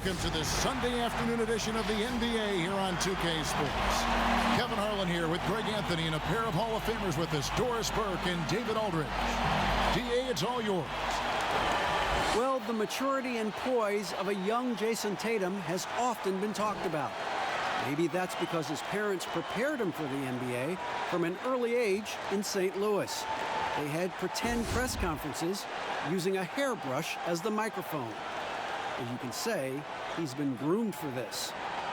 welcome to this Sunday afternoon edition of the NBA here on 2K Sports. Kevin Harlan here with Greg Anthony and a pair of Hall of Famers with us, Doris Burke and David Aldridge. DA, it's all yours. Well, the maturity and poise of a young Jason Tatum has often been talked about. Maybe that's because his parents prepared him for the NBA from an early age in St. Louis. They had pretend press conferences using a hairbrush as the microphone. As you can say, he's been groomed for this,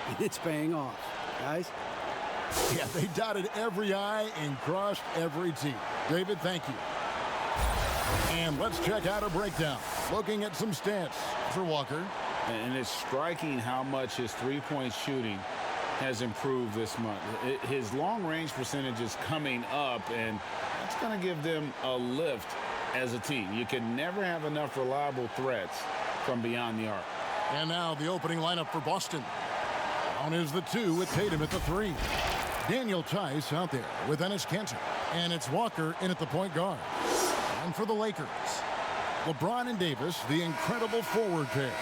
and it's paying off. Guys? Yeah, they dotted every I and crossed every T. David, thank you. And let's check out a breakdown. Looking at some stats for Walker. And it's striking how much his three-point shooting has improved this month. His long-range percentage is coming up, and that's going to give them a lift as a team. You can never have enough reliable threats from beyond the arc. And now the opening lineup for Boston. Down is the 2 with Tatum at the 3. Daniel Tice out there with Enes Kanter. And it's Walker in at the point guard. And for the Lakers, LeBron and Davis, the incredible forward pair.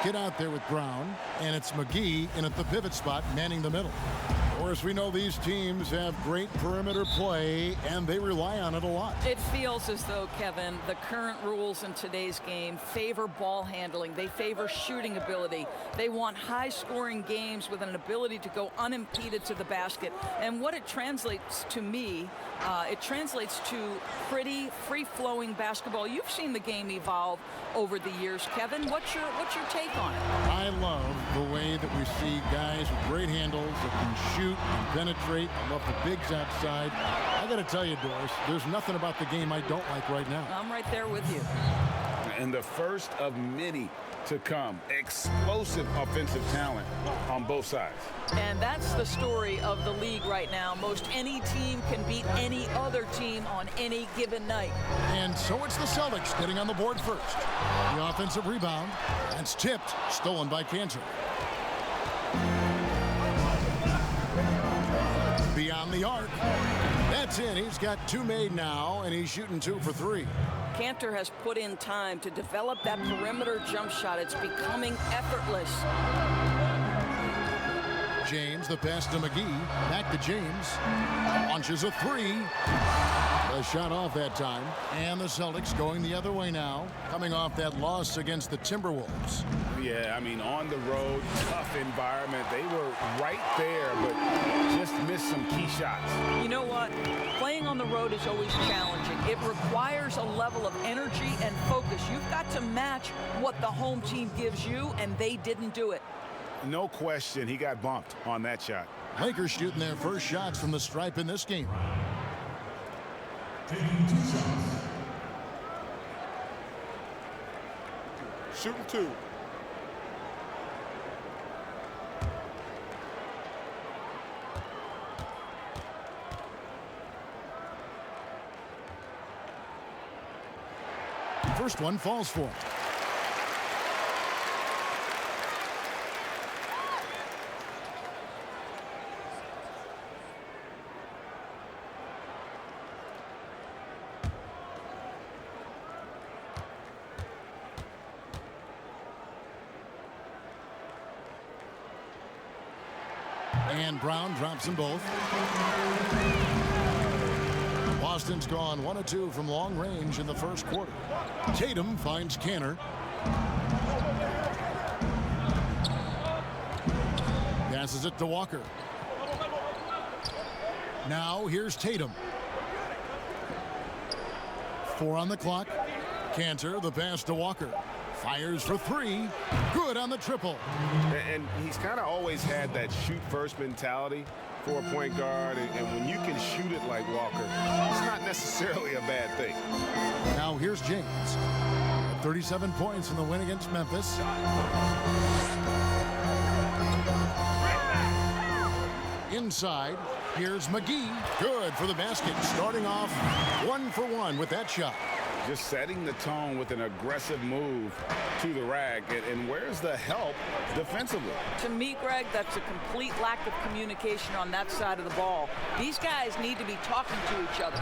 Get out there with Brown, and it's McGee in at the pivot spot, manning the middle. Of course, we know these teams have great perimeter play, and they rely on it a lot. It feels as though, Kevin, the current rules in today's game favor ball handling. They favor shooting ability. They want high-scoring games with an ability to go unimpeded to the basket. And what it translates to me, it translates to pretty free-flowing basketball. You've seen the game evolve over the years, Kevin. What's your take on it? I love the way that we see guys with great handles that can shoot and penetrate. I love the bigs outside. I got to tell you, Doris, there's nothing about the game I don't like right now. I'm right there with you. And the first of many to come. Explosive offensive talent on both sides. And that's the story of the league right now. Most any team can beat any other team on any given night. And so it's the Celtics getting on the board first. The offensive rebound. That's tipped. Stolen by Kanter. Beyond the arc. That's in. He's got 2 made now, and he's shooting 2 for 3. Kanter has put in time to develop that perimeter jump shot. It's becoming effortless. James, the pass to McGee. Back to James. Launches a 3. A shot off that time. And the Celtics going the other way now, coming off that loss against the Timberwolves. Yeah, I mean, on the road, tough environment. They were right there, but just missed some key shots. You know what? Playing on the road is always challenging. It requires a level of energy and focus. You've got to match what the home team gives you, and they didn't do it. No question, he got bumped on that shot. Lakers shooting their first shots from the stripe in this game. Taking 2 shots. Shooting 2. First one falls for him. And Brown drops them both. Boston's gone 1 of 2 from long range in the first quarter. Tatum finds Kanter. Passes it to Walker. Now here's Tatum. 4 on the clock. Kanter, the pass to Walker. Fires for 3. Good on the triple. And he's kind of always had that shoot-first mentality for a point guard. And when you can shoot it like Walker, it's not necessarily a bad thing. Now here's James. 37 points in the win against Memphis. Inside, here's McGee. Good for the basket. Starting off 1 for 1 with that shot. just setting the tone with an aggressive move to the rack. And where's the help defensively? To me, Greg, that's a complete lack of communication on that side of the ball. These guys need to be talking to each other.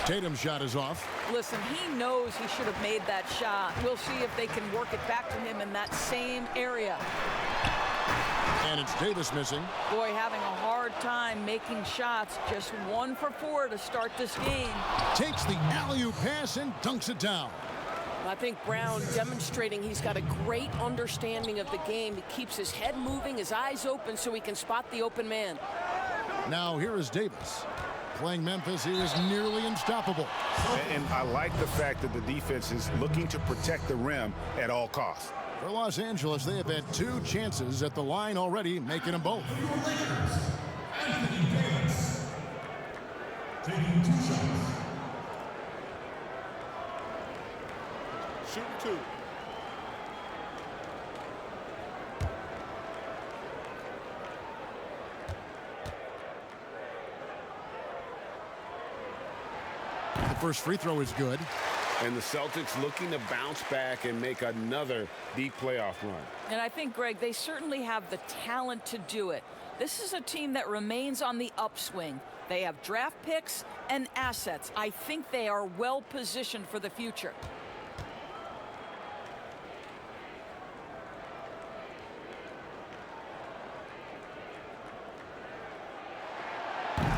Tatum's shot is off. Listen, he knows he should have made that shot. We'll see if they can work it back to him in that same area. And it's Davis missing. Boy, having a hard time making shots. Just 1 for 4 to start this game. Takes the alley-oop pass and dunks it down. I think Brown demonstrating he's got a great understanding of the game. He keeps his head moving, his eyes open so he can spot the open man. Now here is Davis. Playing Memphis, he was nearly unstoppable. And I like the fact that the defense is looking to protect the rim at all costs. For Los Angeles, they have had 2 chances at the line already, making them both. Taking 2 shots. Shoot 2. The first free throw is good. And the Celtics looking to bounce back and make another deep playoff run. And I think, Greg, they certainly have the talent to do it. This is a team that remains on the upswing. They have draft picks and assets. I think they are well positioned for the future.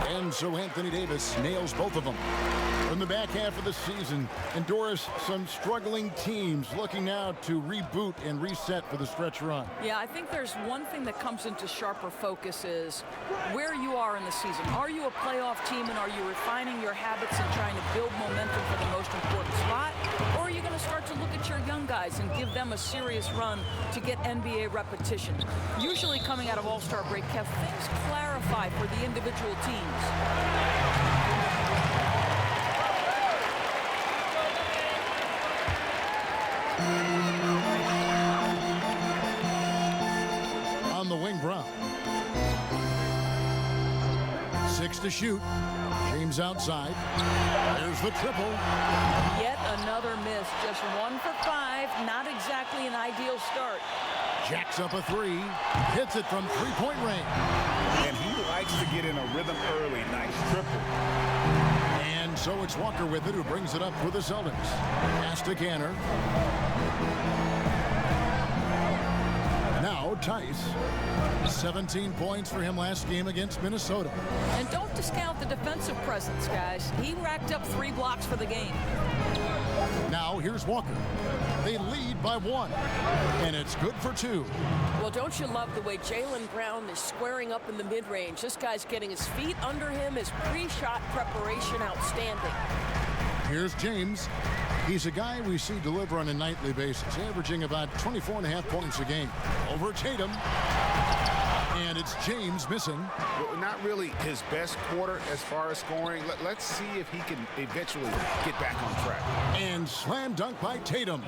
And so Anthony Davis nails both of them. In the back half of the season, and Doris, some struggling teams looking now to reboot and reset for the stretch run. Yeah, I think there's one thing that comes into sharper focus is where you are in the season. Are you a playoff team, and are you refining your habits and trying to build momentum for the most important spot? Or are you going to start to look at your young guys and give them a serious run to get NBA repetition? Usually coming out of All-Star break, Kev, things clarify for the individual teams. On the wing, Brown. 6 to shoot. James outside. There's the triple. Yet another miss. Just 1 for 5. Not exactly an ideal start. Jacks up a 3. Hits it from 3-point range. And he likes to get in a rhythm early. Nice triple. And so it's Walker with it, who brings it up for the Celtics. Pass to K.Hunter. Now Tice. 17 points for him last game against Minnesota. And don't discount the defensive presence, guys. He racked up 3 blocks for the game. Now here's Walker. They lead by 1, and it's good for 2. Well, don't you love the way Jaylen Brown is squaring up in the mid-range? This guy's getting his feet under him, his pre-shot preparation outstanding. Here's James. He's a guy we see deliver on a nightly basis, averaging about 24.5 points a game. Over Tatum. And it's James missing. Well, not really his best quarter as far as scoring. Let's see if he can eventually get back on track. And slam dunk by Tatum.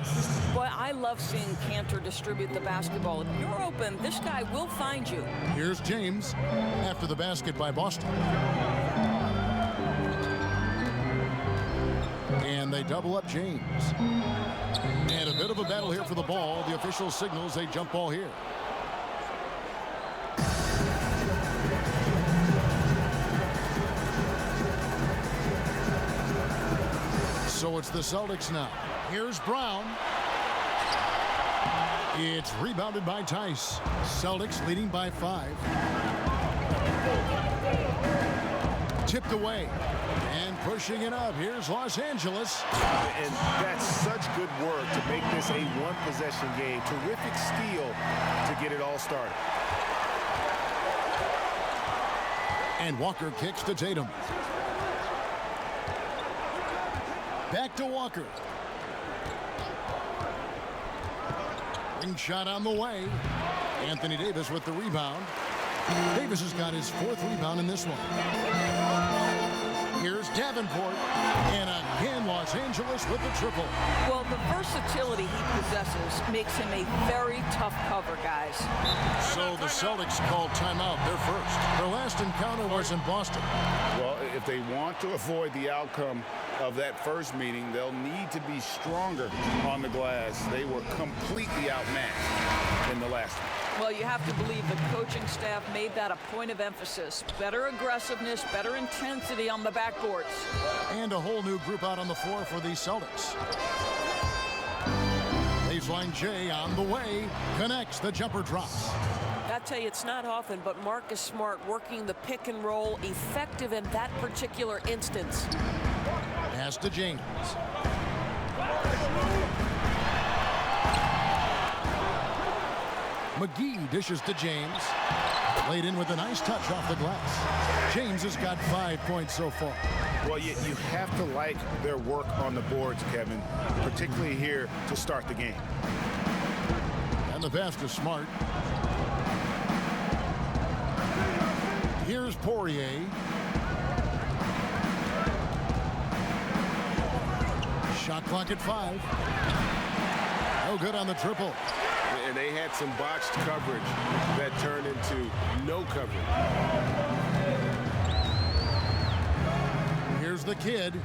Boy, I love seeing K.Hunter distribute the basketball. If you're open, this guy will find you. Here's James after the basket by Boston. And they double up James. And a bit of a battle here for the ball. The official signals a jump ball here. So it's the Celtics now. Here's Brown. It's rebounded by Tice. Celtics leading by 5. Tipped away. And pushing it up. Here's Los Angeles. And that's such good work to make this a 1-possession game. Terrific steal to get it all started. And Walker kicks to Tatum. Back to Walker. Ring shot on the way. Anthony Davis with the rebound. Davis has got his 4th rebound in this one. Here's Davenport. And again, Los Angeles with the triple. Well, the versatility he possesses makes him a very tough cover, guys. So the Celtics called timeout, their first. Their last encounter was in Boston. Well, if they want to avoid the outcome of that first meeting, they'll need to be stronger on the glass. They were completely outmatched in the last one. Well, you have to believe the coaching staff made that a point of emphasis. Better aggressiveness, better intensity on the backboards. And a whole new group out on the floor for the Celtics. Baseline J on the way. Connects, the jumper drops. I tell you, it's not often, but Marcus Smart working the pick and roll, effective in that particular instance. Pass to James. McGee dishes to James. Laid in with a nice touch off the glass. James has got 5 points so far. Well, you have to like their work on the boards, Kevin, particularly here to start the game. And the pass to Smart. Here's Poirier. Shot clock at 5. No good on the triple. And they had some botched coverage that turned into no coverage. Here's the kid.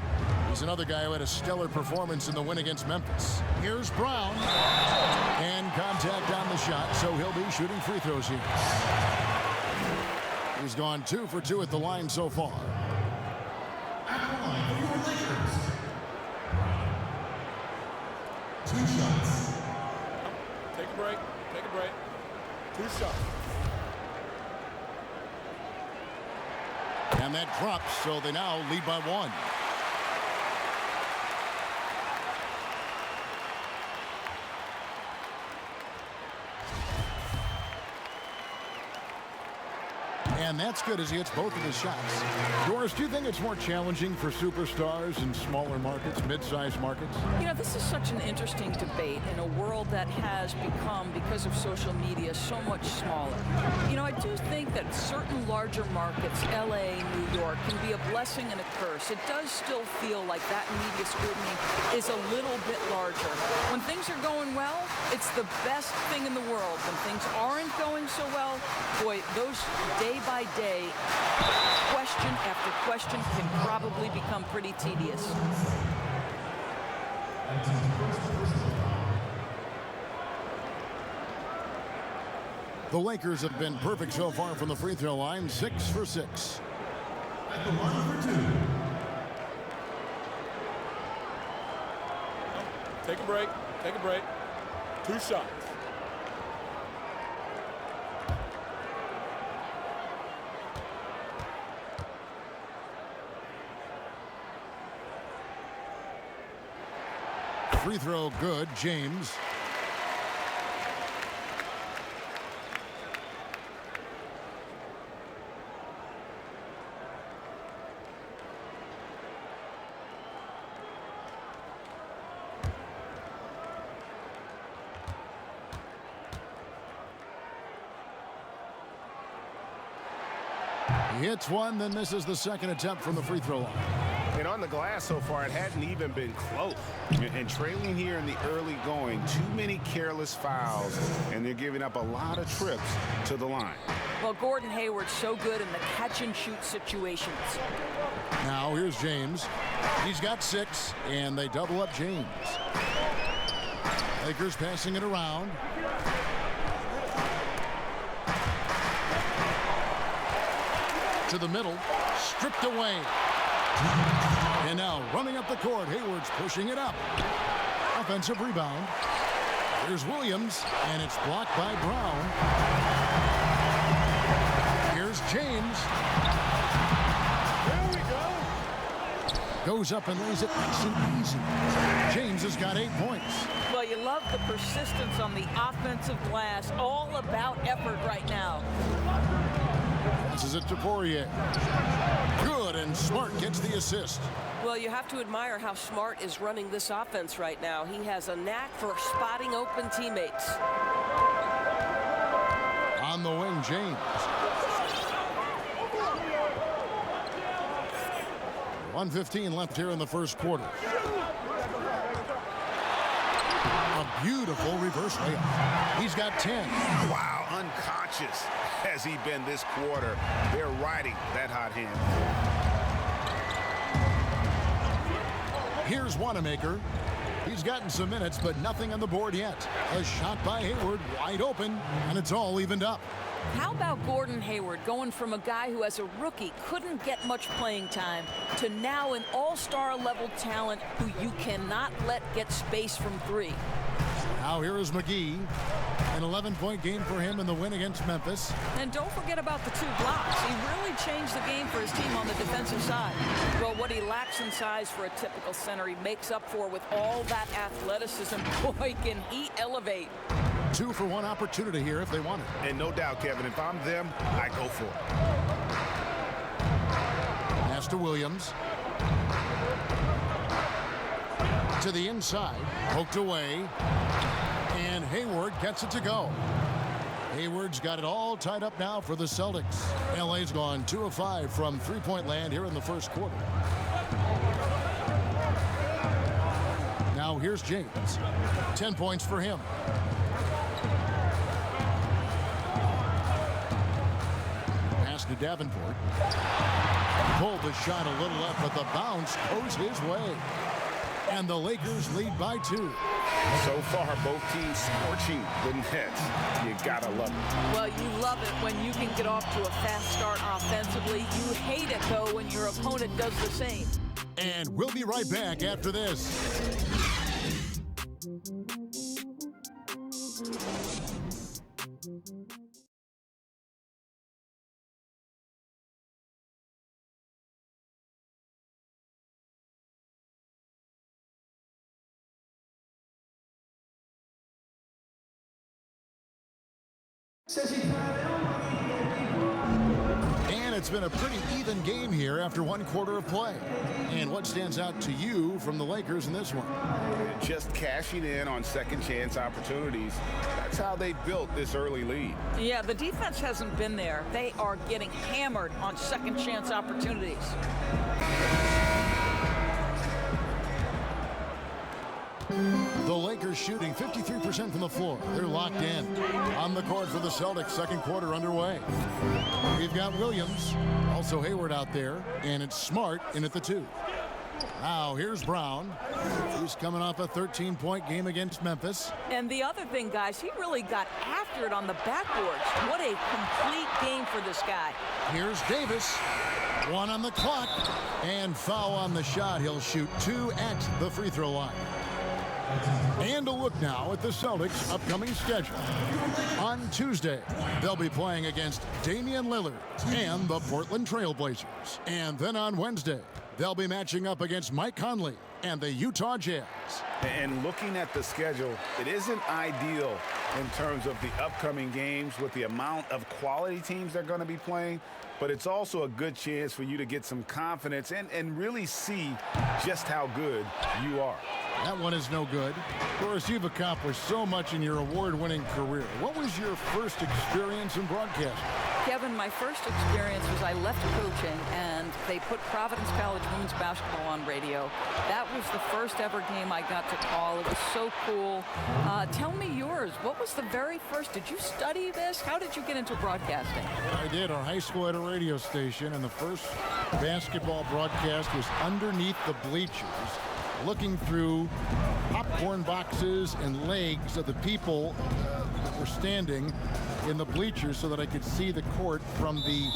He's another guy who had a stellar performance in the win against Memphis. Here's Brown. And contact on the shot, so he'll be shooting free throws here. He's gone 2 for 2 at the line so far. Two shots. Take a break. Take a break. 2 shots. And that drops, so they now lead by 1. And that's good as he hits both of his shots. Doris, do you think it's more challenging for superstars in smaller markets, mid-sized markets? You know, this is such an interesting debate in a world that has become, because of social media, so much smaller. You know, I do think that certain larger markets, LA, New York, can be a blessing and a curse. It does still feel like that media scrutiny is a little bit larger. When things are going well, it's the best thing in the world. When things aren't going so well, boy, those day by day, question after question can probably become pretty tedious. The Lakers have been perfect so far from the free throw line, 6 for 6. At the line for 2. Take a break. Take a break. 2 shots. Free throw good, James. He hits one, then misses the second attempt from the free throw line. And on the glass so far, it hadn't even been close. And trailing here in the early going, too many careless fouls, and they're giving up a lot of trips to the line. Well, Gordon Hayward's so good in the catch-and-shoot situations. Now here's James. He's got 6, and they double up James. Lakers passing it around. To the middle, stripped away. And now running up the court, Hayward's pushing it up. Offensive rebound. Here's Williams, and it's blocked by Brown. Here's James. There we go. Goes up and lays it nice and easy. James has got 8 points. Well, you love the persistence on the offensive glass. All about effort right now. Passes it to Poirier. Good, and Smart gets the assist. Well, you have to admire how Smart is running this offense right now. He has a knack for spotting open teammates. On the wing, James. 1:15 left here in the first quarter. A beautiful reverse layup. He's got 10. Wow, unconscious has he been this quarter. They're riding that hot hand. Here's Wanamaker. He's gotten some minutes, but nothing on the board yet. A shot by Hayward, wide open, and it's all evened up. How about Gordon Hayward going from a guy who as a rookie couldn't get much playing time to now an all-star level talent who you cannot let get space from three? Now here is McGee. An 11-point game for him in the win against Memphis. And don't forget about the 2 blocks. He really changed the game for his team on the defensive side. Well, what he lacks in size for a typical center, he makes up for with all that athleticism. Boy, can he elevate. 2-for-1 opportunity here if they want it. And no doubt, Kevin, if I'm them, I go for it. Pass to Williams. To the inside, poked away, and Hayward gets it to go. Hayward's got it all tied up now for the Celtics. LA's gone 2 of 5 from three-point land here in the first quarter. Now here's James. 10 points for him. Pass to Davenport. Pulled the shot a little up, but the bounce goes his way. And the Lakers lead by 2. So far, both teams scorching the nets. You gotta love it. Well, you love it when you can get off to a fast start offensively. You hate it, though, when your opponent does the same. And we'll be right back after this. And it's been a pretty even game here after 1 quarter of play. And what stands out to you from the Lakers in this one? Just cashing in on second chance opportunities. That's how they built this early lead. Yeah, the defense hasn't been there. They are getting hammered on second chance opportunities. The Lakers shooting 53% from the floor. They're locked in. On the court for the Celtics, second quarter underway. We've got Williams, also Hayward out there, and it's Smart in at the 2. Now here's Brown. He's coming off a 13-point game against Memphis. And the other thing, guys, he really got after it on the backboards. What a complete game for this guy. Here's Davis. 1 on the clock, and foul on the shot. He'll shoot 2 at the free throw line. And a look now at the Celtics' upcoming schedule. On Tuesday, they'll be playing against Damian Lillard and the Portland Trail Blazers. And then on Wednesday, they'll be matching up against Mike Conley and the Utah Jazz. And looking at the schedule, it isn't ideal in terms of the upcoming games with the amount of quality teams they're going to be playing, but it's also a good chance for you to get some confidence and really see just how good you are. That one is no good. Of course, you've accomplished so much in your award-winning career. What was your first experience in broadcasting? Kevin, my first experience was I left coaching, and they put Providence College women's basketball on radio. That was the first ever game I got to call. It was so cool. Tell me yours. What was the very first? Did you study this? How did you get into broadcasting? I did. Our high school had a radio station, and the first basketball broadcast was underneath the bleachers, looking through popcorn boxes and legs of the people that were standing in the bleachers so that I could see the court from the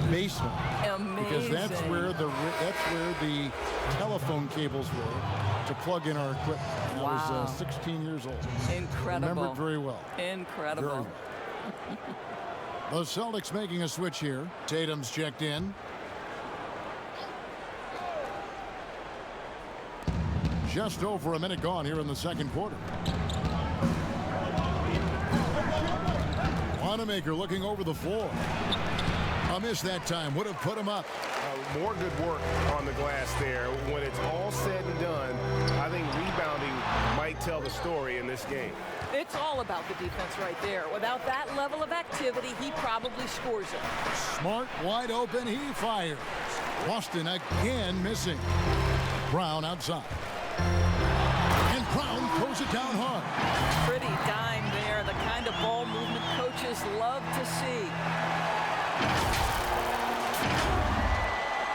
basement. Amazing. Because that's where the telephone cables were to plug in our equipment. And wow. I was 16 years old. Incredible. Remember it very well. Incredible. Very well. The Celtics making a switch here. Tatum's checked in. Just over a minute gone here in the second quarter. Wanamaker looking over the floor. A miss that time would have put him up. More good work on the glass there. When it's all said and done, I think rebounding might tell the story in this game. It's all about the defense right there. Without that level of activity, he probably scores it. Smart, wide open, he fires. Boston again missing. Brown outside. And Brown throws it down hard. Pretty dime there, the kind of ball movement coaches love to see.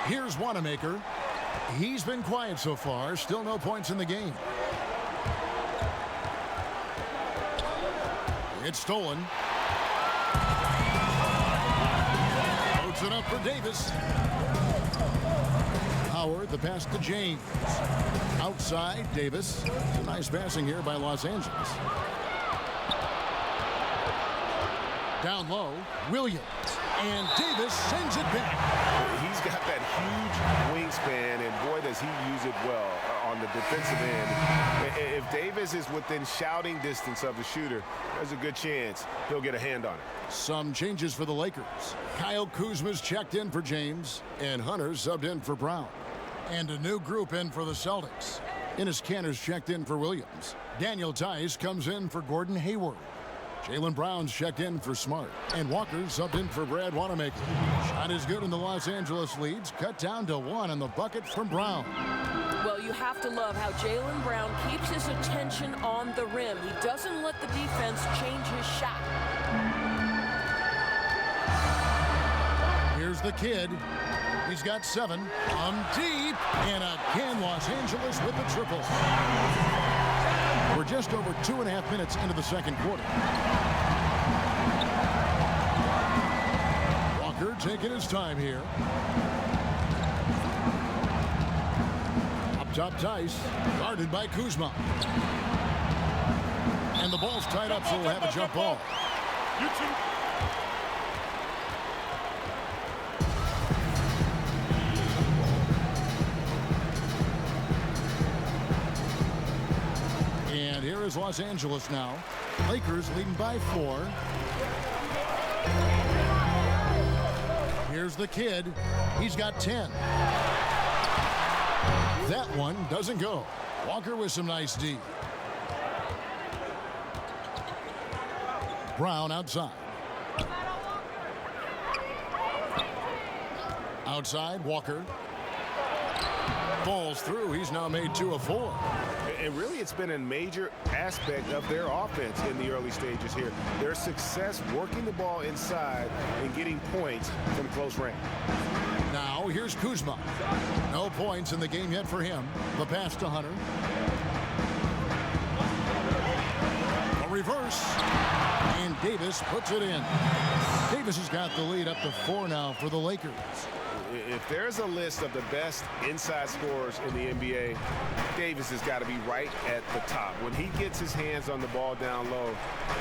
Here's Wanamaker. He's been quiet so far. Still no points in the game. It's stolen. Puts it up for Davis. Howard, the pass to James. Outside, Davis. Nice passing here by Los Angeles. Down low, Williams. And Davis sends it back. He's got that huge wingspan, and boy, does he use it well on the defensive end. If Davis is within shouting distance of the shooter, there's a good chance he'll get a hand on it. Some changes for the Lakers. Kyle Kuzma's checked in for James, and Hunter subbed in for Brown. And a new group in for the Celtics. Enes Kanter's checked in for Williams. Daniel Tice comes in for Gordon Hayward. Jaylen Brown's checked in for Smart. And Walker subbed in for Brad Wanamaker. Shot is good in the Los Angeles leads. Cut down to 1 on the bucket from Brown. Well, you have to love how Jaylen Brown keeps his attention on the rim. He doesn't let the defense change his shot. Here's the kid. He's got 7. Deep. And again, Los Angeles with the triple. We're just over 2.5 minutes into the second quarter. Walker taking his time here. Up top, Tice. Guarded by Kuzma. And the ball's tied up, so we'll have a jump ball. You two. Here is Los Angeles now. Lakers leading by 4. Here's the kid. He's got 10. That one doesn't go. Walker with some nice D. Brown outside. Outside, Walker. Falls through. He's now made 2 of 4. And really, it's been a major aspect of their offense in the early stages here. Their success working the ball inside and getting points from close range. Now, here's Kuzma. No points in the game yet for him. The pass to Hunter. A reverse. And Davis puts it in. Davis has got the lead up to 4 now for the Lakers. If there's a list of the best inside scorers in the NBA, Davis has got to be right at the top. When he gets his hands on the ball down low,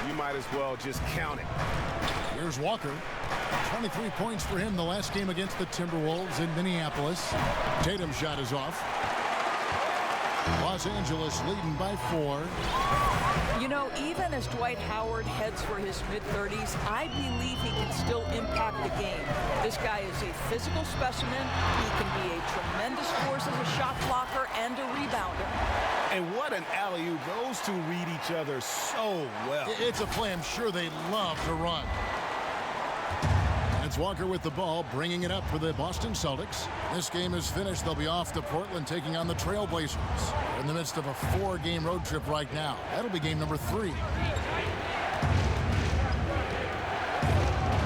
you might as well just count it. Here's Walker. 23 points for him the last game against the Timberwolves in Minneapolis. Tatum's shot is off. Los Angeles leading by 4. You know, even as Dwight Howard heads for his mid-30s, I believe he can still impact the game. This guy is a physical specimen. He can be a tremendous force as a shot blocker and a rebounder. And what an alley-oop. Those two read each other so well. It's a play I'm sure they love to run. It's Walker with the ball, bringing it up for the Boston Celtics. This game is finished. They'll be off to Portland, taking on the Trailblazers. They're in the midst of a 4-game road trip right now. That'll be game number 3.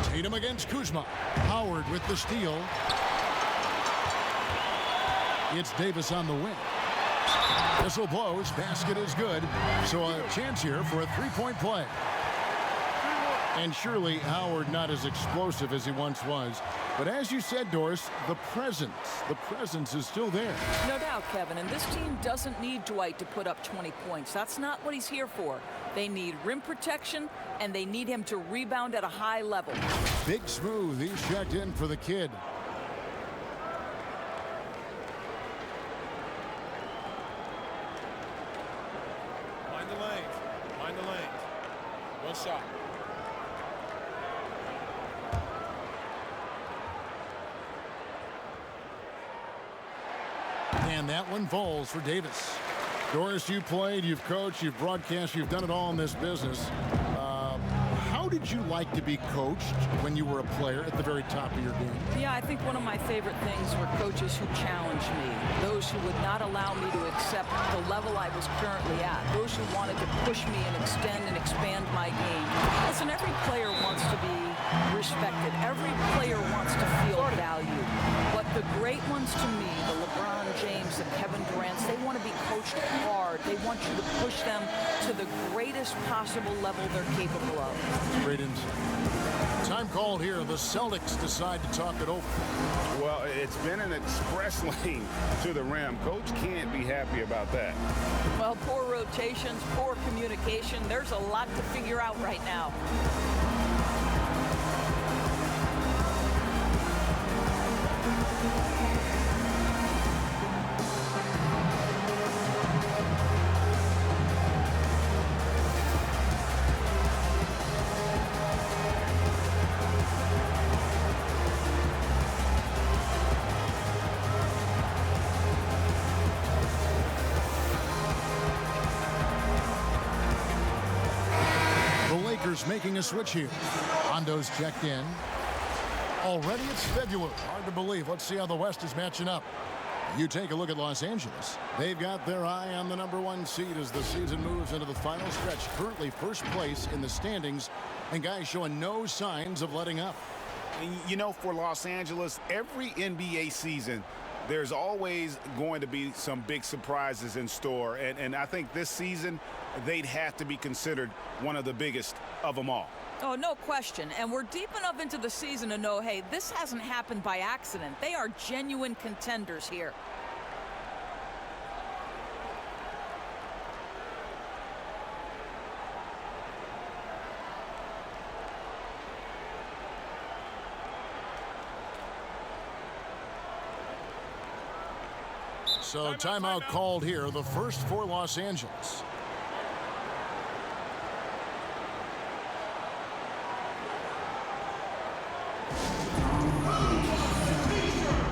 Tatum against Kuzma. Howard with the steal. It's Davis on the wing. Whistle blows. Basket is good. So a chance here for a 3-point play. And surely Howard not as explosive as he once was. But as you said, Doris, the presence is still there. No doubt, Kevin. And this team doesn't need Dwight to put up 20 points. That's not what he's here for. They need rim protection, and they need him to rebound at a high level. Big Smooth, he's checked in for the kid. Mind the lanes. Mind the lanes. One shot. And that one falls for Davis. Doris, you played, you've coached, you've broadcast, you've done it all in this business. How did did you like to be coached when you were a player at the very top of your game? Yeah, I think one of my favorite things were coaches who challenged me, those who would not allow me to accept the level I was currently at, those who wanted to push me and extend and expand my game. Listen, every player wants to be respected. Every player wants to feel valued. But the great ones to me, the LeBron James, the Kevin Durant's, they want to be coached hard. They want you to push them to the greatest possible level they're capable of. Great insight. Time called here. The Celtics decide to talk it over. Well, it's been an express lane to the rim. Coach can't be happy about that. Well, poor rotations, poor communication. There's a lot to figure out right now. Making a switch here. Rondo's checked in. Already it's February. Hard to believe. Let's see how the West is matching up. You take a look at Los Angeles. They've got their eye on the #1 seed as the season moves into the final stretch. Currently first place in the standings, and guys showing no signs of letting up. You know, for Los Angeles, every NBA season, there's always going to be some big surprises in store. And I think this season, they'd have to be considered one of the biggest of them all. Oh, no question. And we're deep enough into the season to know, hey, this hasn't happened by accident. They are genuine contenders here. So timeout called here, the first for Los Angeles.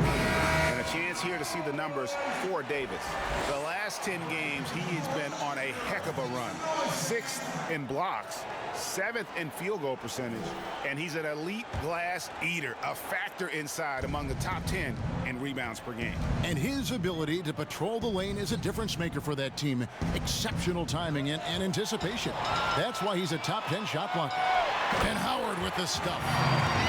And a chance here to see the numbers for Davis. The last 10 games, he's been on a heck of a run. 6th in blocks, 7th in field goal percentage, and he's an elite glass eater, a factor inside among the top 10 in rebounds per game. And his ability to patrol the lane is a difference maker for that team. Exceptional timing and anticipation. That's why he's a top 10 shot blocker. And Howard with the stuff.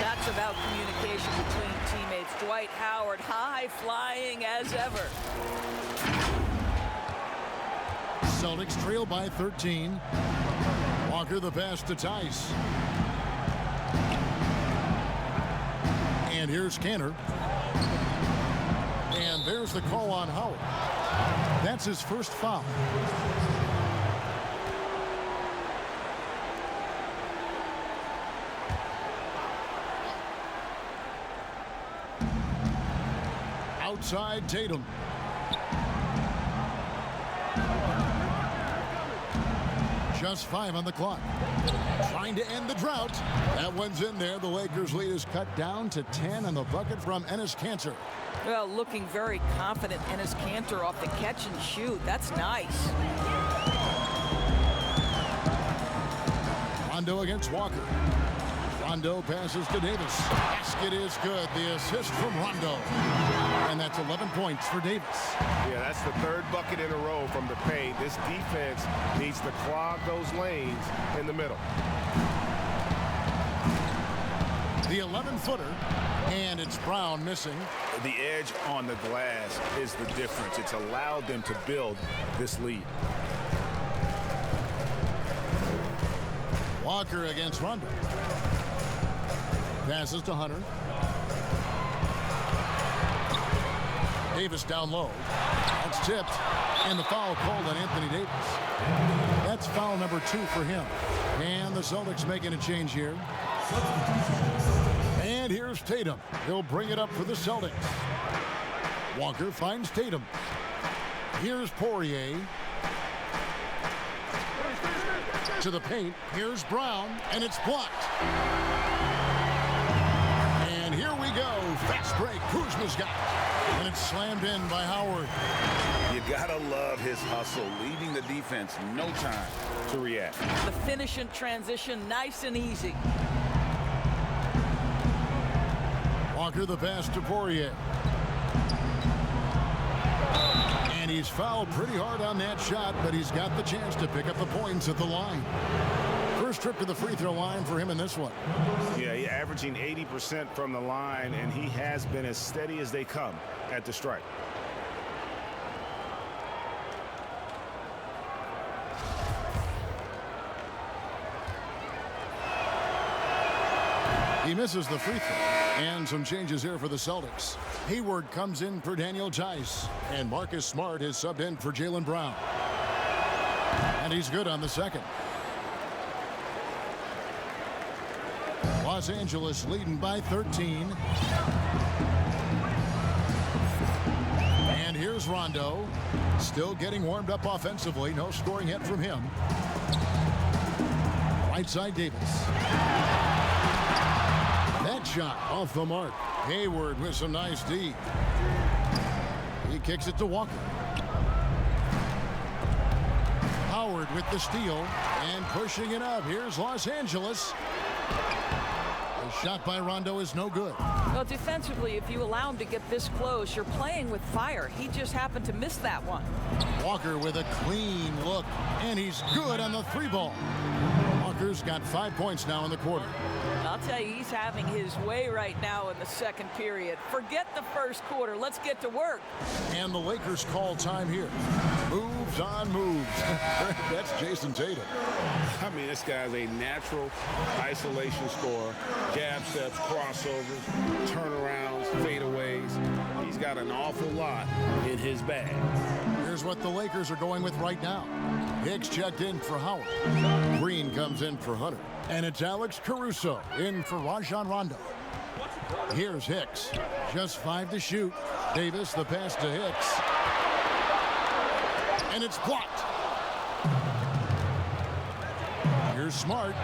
That's about communication between teammates. Dwight Howard, high flying as ever. Celtics trail by 13. Walker the pass to Tice. And here's K.Hunter. And there's the call on Howard. That's his first foul. Outside Tatum. Just 5 on the clock. Trying to end the drought. That one's in there. The Lakers lead is cut down to 10 on the bucket from A.Akwuegbu. Well, looking very confident. A.Akwuegbu off the catch and shoot. That's nice. Rondo against Walker. Rondo passes to Davis. Basket is good. The assist from Rondo. And that's 11 points for Davis. Yeah, that's the 3rd bucket in a row from the paint. This defense needs to clog those lanes in the middle. The 11-footer, and it's Brown missing. The edge on the glass is the difference. It's allowed them to build this lead. Walker against Rondo. Passes to Hunter. Davis down low. That's tipped. And the foul called on Anthony Davis. That's foul number 2 for him. And the Celtics making a change here. And here's Tatum. He'll bring it up for the Celtics. Walker finds Tatum. Here's Poirier. To the paint. Here's Brown. And it's blocked. And here we go. Fast break. Kuzma's got it. And it's slammed in by Howard. You Gotta love his hustle, leaving the defense no time to react. The finish in transition, nice and easy. Walker the pass to Poirier. And he's fouled pretty hard on that shot, but he's got the chance to pick up the points at the line. First trip to the free throw line for him in this one. Yeah, he's averaging 80% from the line, and he has been as steady as they come at the stripe. He misses the free throw. And some changes here for the Celtics. Hayward comes in for Daniel Tice. And Marcus Smart is subbed in for Jaylen Brown. And he's good on the second. Los Angeles leading by 13. And here's Rondo. Still getting warmed up offensively. No scoring hit from him. Right side Davis. That shot off the mark. Hayward with some nice D. He kicks it to Walker. Howard with the steal and pushing it up. Here's Los Angeles. The shot by Rondo is no good. Well, defensively, if you allow him to get this close, you're playing with fire. He just happened to miss that one. Walker with a clean look, and he's good on the three ball. Walker's got 5 points now in the quarter. I'll tell you, he's having his way right now in the second period. Forget the first quarter. Let's get to work. And the Lakers call time here. Moves on moves. That's Jason Tatum. I mean, this guy's a natural isolation scorer. Jab steps, crossovers, turnarounds, fadeaways. He's got an awful lot in his bag. Here's what the Lakers are going with right now. Hicks checked in for Howard. Green comes in for Hunter. And it's Alex Caruso in for Rajon Rondo. Here's Hicks. Just 5 to shoot. Davis, the pass to Hicks. And it's blocked. Here's Smart.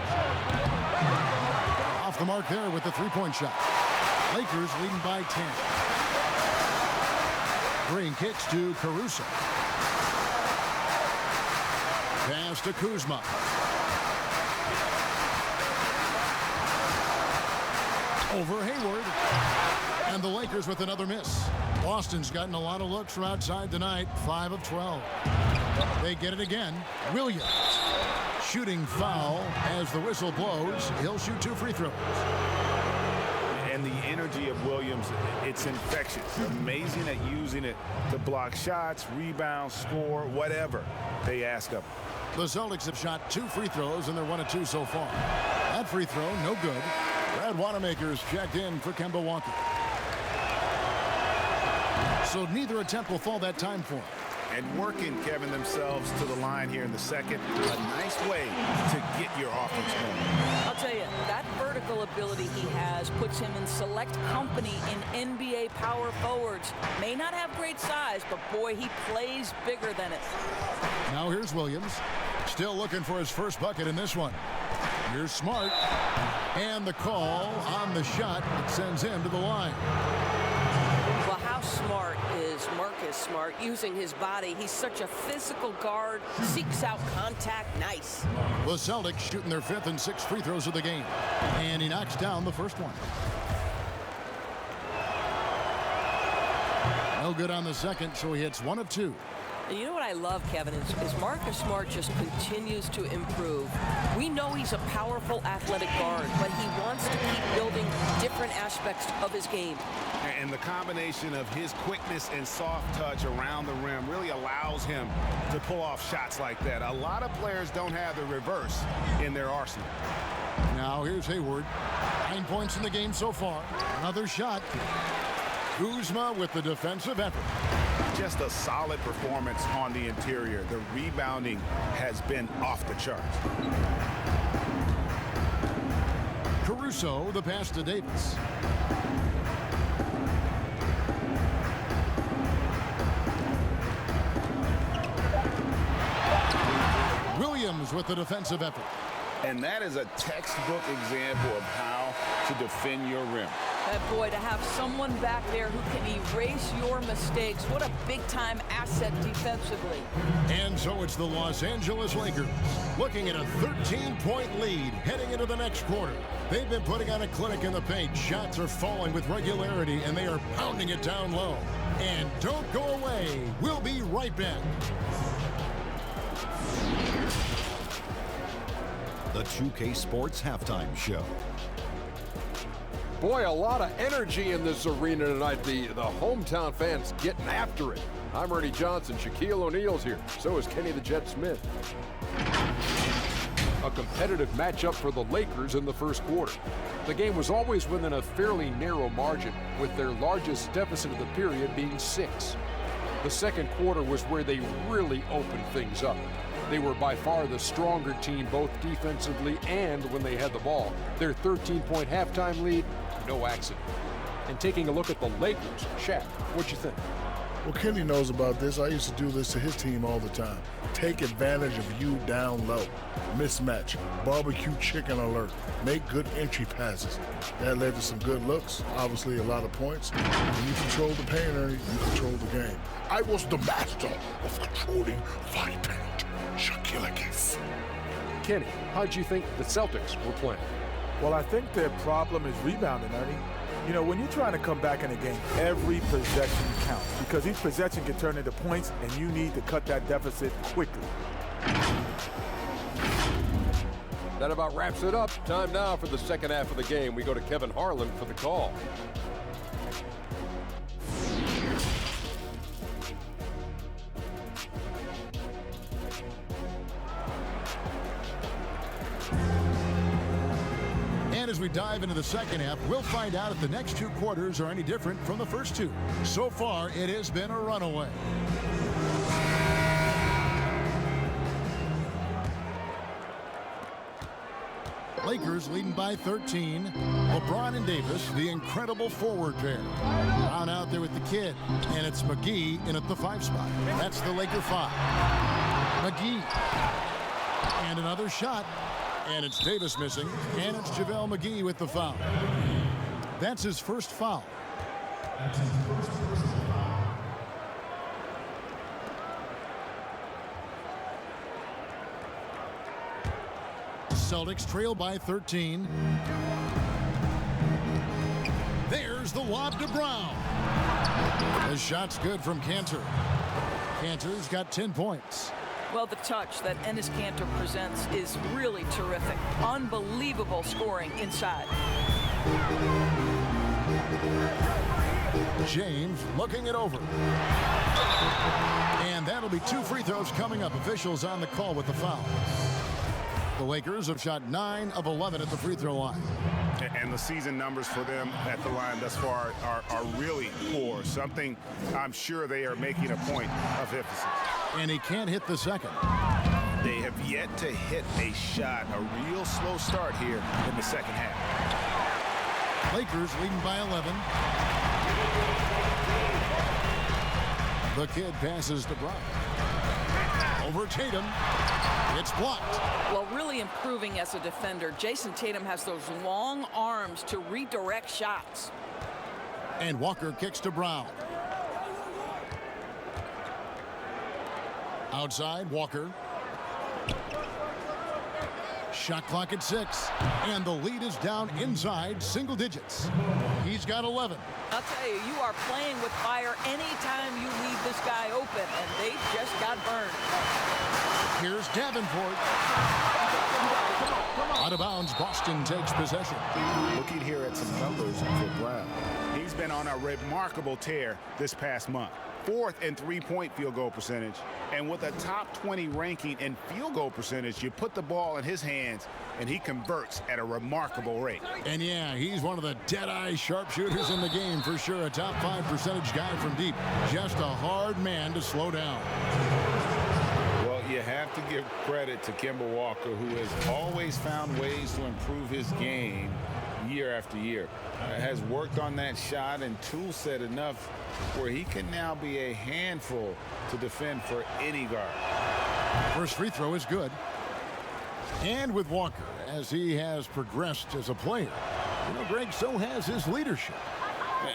Off the mark there with the three-point shot. Lakers leading by 10. Green kicks to Caruso. Pass to Kuzma. Over Hayward. And the Lakers with another miss. Boston's gotten a lot of looks from outside tonight. 5 of 12. They get it again. Williams. Shooting foul as the whistle blows. He'll shoot 2 free throws. And the energy of Williams, it's infectious. Amazing at using it to block shots, rebound, score, whatever they ask of him. The Celtics have shot 2 free throws, and they're 1 of 2 so far. That free throw, no good. Brad Wanamaker's checked in for Kemba Walker. So neither attempt will fall that time for him. And working, Kevin, themselves to the line here in the second. A nice way to get your offense going. I'll tell you, that vertical ability he has puts him in select company in NBA power forwards. May not have great size, but boy, he plays bigger than it. Now here's Williams. Still looking for his first bucket in this one. Here's Smart. And the call on the shot that sends him to the line. Well, how smart is Marcus Smart using his body? He's such a physical guard, seeks out contact. Nice. The Celtics shooting their 5th and 6th free throws of the game. And he knocks down the first one. No good on the second, so he hits 1 of 2. And you know what I love, Kevin, is Marcus Smart just continues to improve. We know he's a powerful athletic guard, but he wants to keep building different aspects of his game. And the combination of his quickness and soft touch around the rim really allows him to pull off shots like that. A lot of players don't have the reverse in their arsenal. Now here's Hayward. 9 points in the game so far. Another shot. Kuzma with the defensive effort. Just a solid performance on the interior. The rebounding has been off the charts. Caruso, the pass to Davis. Williams with the defensive effort. And that is a textbook example of how to defend your rim. Boy, to have someone back there who can erase your mistakes, what a big-time asset defensively. And so it's the Los Angeles Lakers looking at a 13-point lead heading into the next quarter. They've been putting on a clinic in the paint. Shots are falling with regularity, and they are pounding it down low. And don't go away. We'll be right back. The 2K Sports Halftime Show. Boy, a lot of energy in this arena tonight. The hometown fans getting after it. I'm Ernie Johnson. Shaquille O'Neal's here. So is Kenny the Jet Smith. A competitive matchup for the Lakers in the first quarter. The game was always within a fairly narrow margin, with their largest deficit of the period being 6. The second quarter was where they really opened things up. They were by far the stronger team, both defensively and when they had the ball. Their 13-point halftime lead, no accident. And taking a look at the Lakers, Shaq, what you think? Well, Kenny knows about this. I used to do this to his team all the time. Take advantage of you down low. Mismatch. Barbecue chicken alert. Make good entry passes. That led to some good looks. Obviously, a lot of points. When you control the paint, Ernie, you control the game. I was the master of controlling fight paint. Shaquille O'Neal. Kenny, how'd you think the Celtics were playing? Well, I think their problem is rebounding, Ernie. You know, when you're trying to come back in a game, every possession counts because each possession can turn into points, and you need to cut that deficit quickly. That about wraps it up. Time now for the second half of the game. We go to Kevin Harlan for the call. As we dive into the second half, we'll find out if the next two quarters are any different from the first two. So far, it has been a runaway. Lakers leading by 13. LeBron and Davis, the incredible forward pair. Brown out there with the kid, and it's McGee in at the 5 spot. That's the Laker 5. McGee. And another shot. And it's Davis missing, and it's JaVale McGee with the foul. That's his first foul. Celtics trail by 13. There's the lob to Brown. The shot's good from K.Hunter. K.Hunter's got 10 points. Well, the touch that Enes Kanter presents is really terrific. Unbelievable scoring inside. James looking it over. And that'll be 2 free throws coming up. Officials on the call with the foul. The Lakers have shot 9 of 11 at the free throw line. And the season numbers for them at the line thus far are really poor. Something I'm sure they are making a point of emphasis. And he can't hit the second. They have yet to hit a shot. A real slow start here in the second half. Lakers leading by 11. The kid passes to Brown. Over Tatum. It's blocked. Well, really improving as a defender. Jason Tatum has those long arms to redirect shots. And Walker kicks to Brown. Outside, Walker. Shot clock at 6. And the lead is down inside single digits. He's got 11. I'll tell you, you are playing with fire anytime you leave this guy open, and they just got burned. Here's Davenport. Out of bounds, Boston takes possession. Looking here at some numbers for Brown. He's been on a remarkable tear this past month. 4th in three-point field goal percentage. And with a top 20 ranking in field goal percentage, you put the ball in his hands, and he converts at a remarkable rate. And yeah, he's one of the dead-eye sharpshooters in the game for sure. A top 5 percentage guy from deep. Just a hard man to slow down. Well, you have to give credit to Kemba Walker, who has always found ways to improve his game year after year. Has worked on that shot and tool set enough where he can now be a handful to defend for any guard. First free throw is good. And with Walker, as he has progressed as a player, You know, Greg, so has his leadership.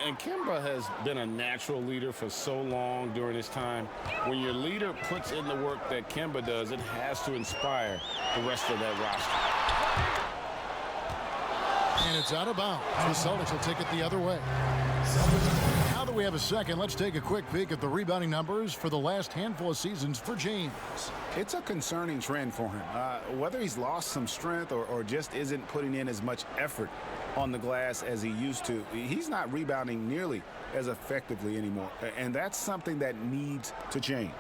And Kemba has been a natural leader for so long during his time. When your leader puts in the work that Kemba does, it has to inspire the rest of that roster. And it's out of bounds. The Celtics will take it the other way. Now that we have a second, let's take a quick peek at the rebounding numbers for the last handful of seasons for James. It's a concerning trend for him. Whether he's lost some strength or just isn't putting in as much effort on the glass as he used to, he's not rebounding nearly as effectively anymore. And that's something that needs to change.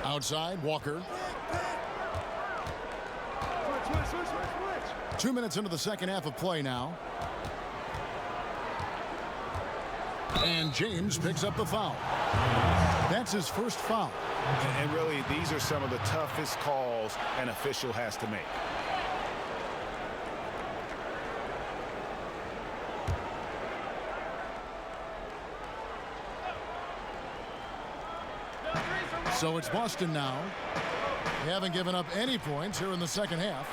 Outside, Walker. 2 minutes into the second half of play now. And James picks up the foul. That's his first foul. And really, these are some of the toughest calls an official has to make. So it's Boston now. They haven't given up any points here in the second half.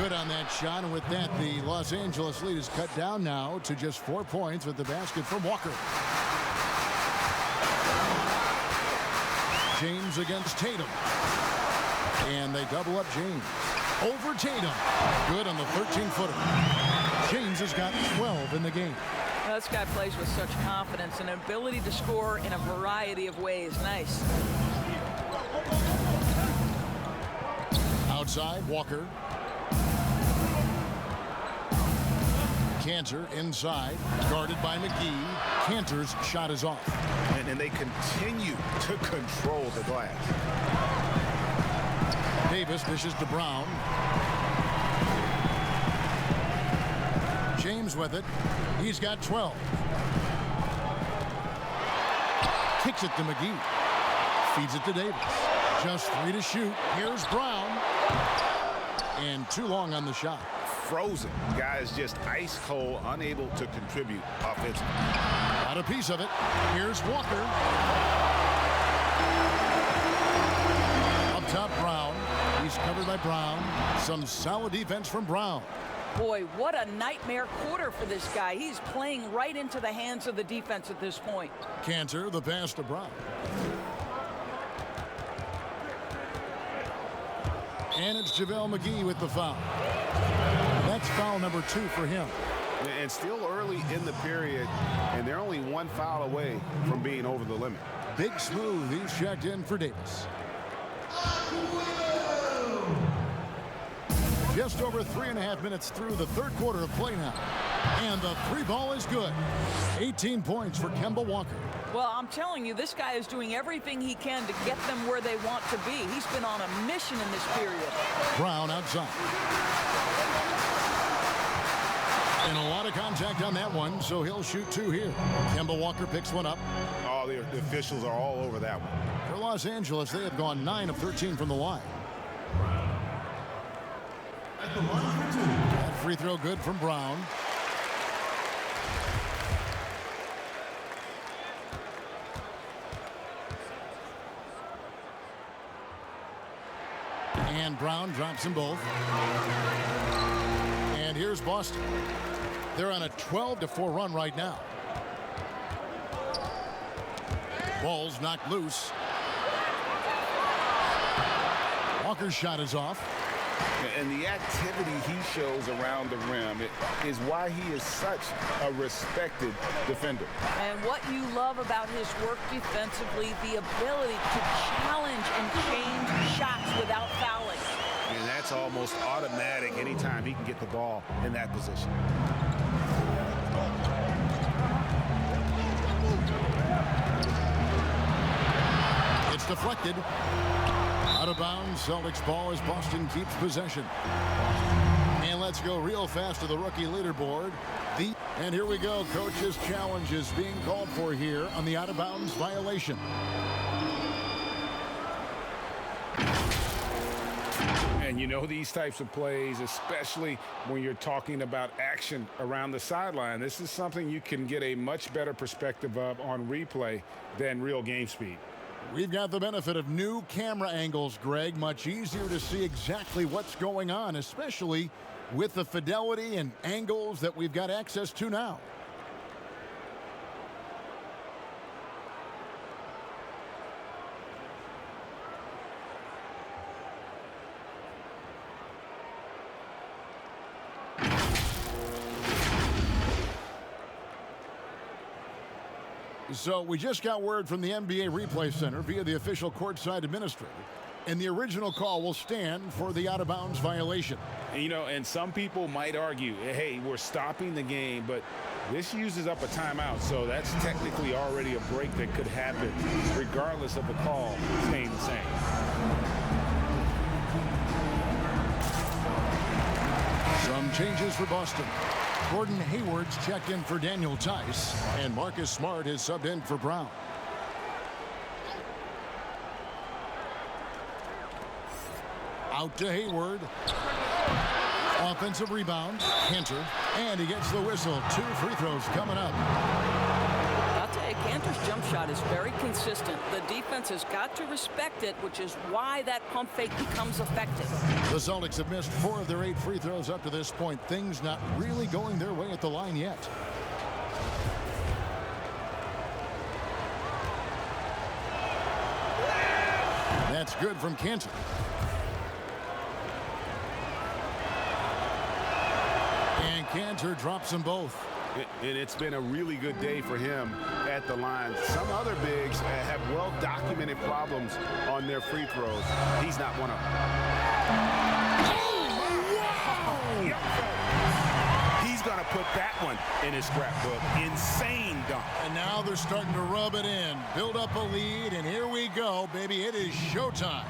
Good on that shot, and with that, the Los Angeles lead is cut down now to just 4 points with the basket from Walker. James against Tatum. And they double up James. Over Tatum. Good on the 13-footer. James has got 12 in the game. Well, this guy plays with such confidence and an ability to score in a variety of ways. Nice. Outside, Walker. K.Hunter inside, guarded by McGee. K.Hunter's shot is off. And they continue to control the glass. Davis dishes to Brown. James with it. He's got 12. Kicks it to McGee. Feeds it to Davis. Just 3 to shoot. Here's Brown. And too long on the shot. Frozen. Guys just ice cold, unable to contribute offensively. Got a piece of it. Here's Walker. Up top, Brown. He's covered by Brown. Some solid defense from Brown. Boy, what a nightmare quarter for this guy. He's playing right into the hands of the defense at this point. K.Hunter, the pass to Brown. And it's JaVale McGee with the foul. That's foul number 2 for him. And still early in the period, and they're only 1 foul away from being over the limit. Big Smooth, he's checked in for Davis. Just over 3.5 minutes through the third quarter of play now. And the 3 ball is good. 18 points for Kemba Walker. Well, I'm telling you, this guy is doing everything he can to get them where they want to be. He's been on a mission in this period. Brown outside. And a lot of contact on that one, so he'll shoot 2 here. Kemba Walker picks one up. Oh, the officials are all over that one. For Los Angeles, they have gone 9 of 13 from the line. That free throw good from Brown. And Brown drops them both. And here's Boston. They're on a 12-4 run right now. Ball's knocked loose. Walker's shot is off. And the activity he shows around the rim is why he is such a respected defender. And what you love about his work defensively, the ability to challenge and change shots without fouling. And that's almost automatic anytime he can get the ball in that position. It's deflected. Out of bounds, Celtics ball as Boston keeps possession. And let's go real fast to the rookie leaderboard. And here we go. Coach's challenge is being called for here on the out-of-bounds violation. And you know, these types of plays, especially when you're talking about action around the sideline, this is something you can get a much better perspective of on replay than real game speed. We've got the benefit of new camera angles, Greg. Much easier to see exactly what's going on, especially with the fidelity and angles that we've got access to now. So we just got word from the NBA Replay Center via the official courtside administrator, and the original call will stand for the out-of-bounds violation. You know, and some people might argue, hey, we're stopping the game, but this uses up a timeout, so that's technically already a break that could happen regardless of the call staying the same. Some changes for Boston. Gordon Hayward's checked in for Daniel Tice, and Marcus Smart is subbed in for Brown. Out to Hayward. Offensive rebound, K.Hunter, and he gets the whistle. 2 free throws coming up. I'll tell you, K.Hunter's jump shot is very consistent. The defense has got to respect it, which is why that pump fake becomes effective. The Celtics have missed 4 of their 8 free throws up to this point. Things not really going their way at the line yet. That's good from K.Hunter. And K.Hunter drops them both. And it's been a really good day for him at the line. Some other bigs have well-documented problems on their free throws. He's not one of them. He's going to put that one in his scrapbook. Insane dunk. And now they're starting to rub it in. Build up a lead, and here we go, baby. It is showtime.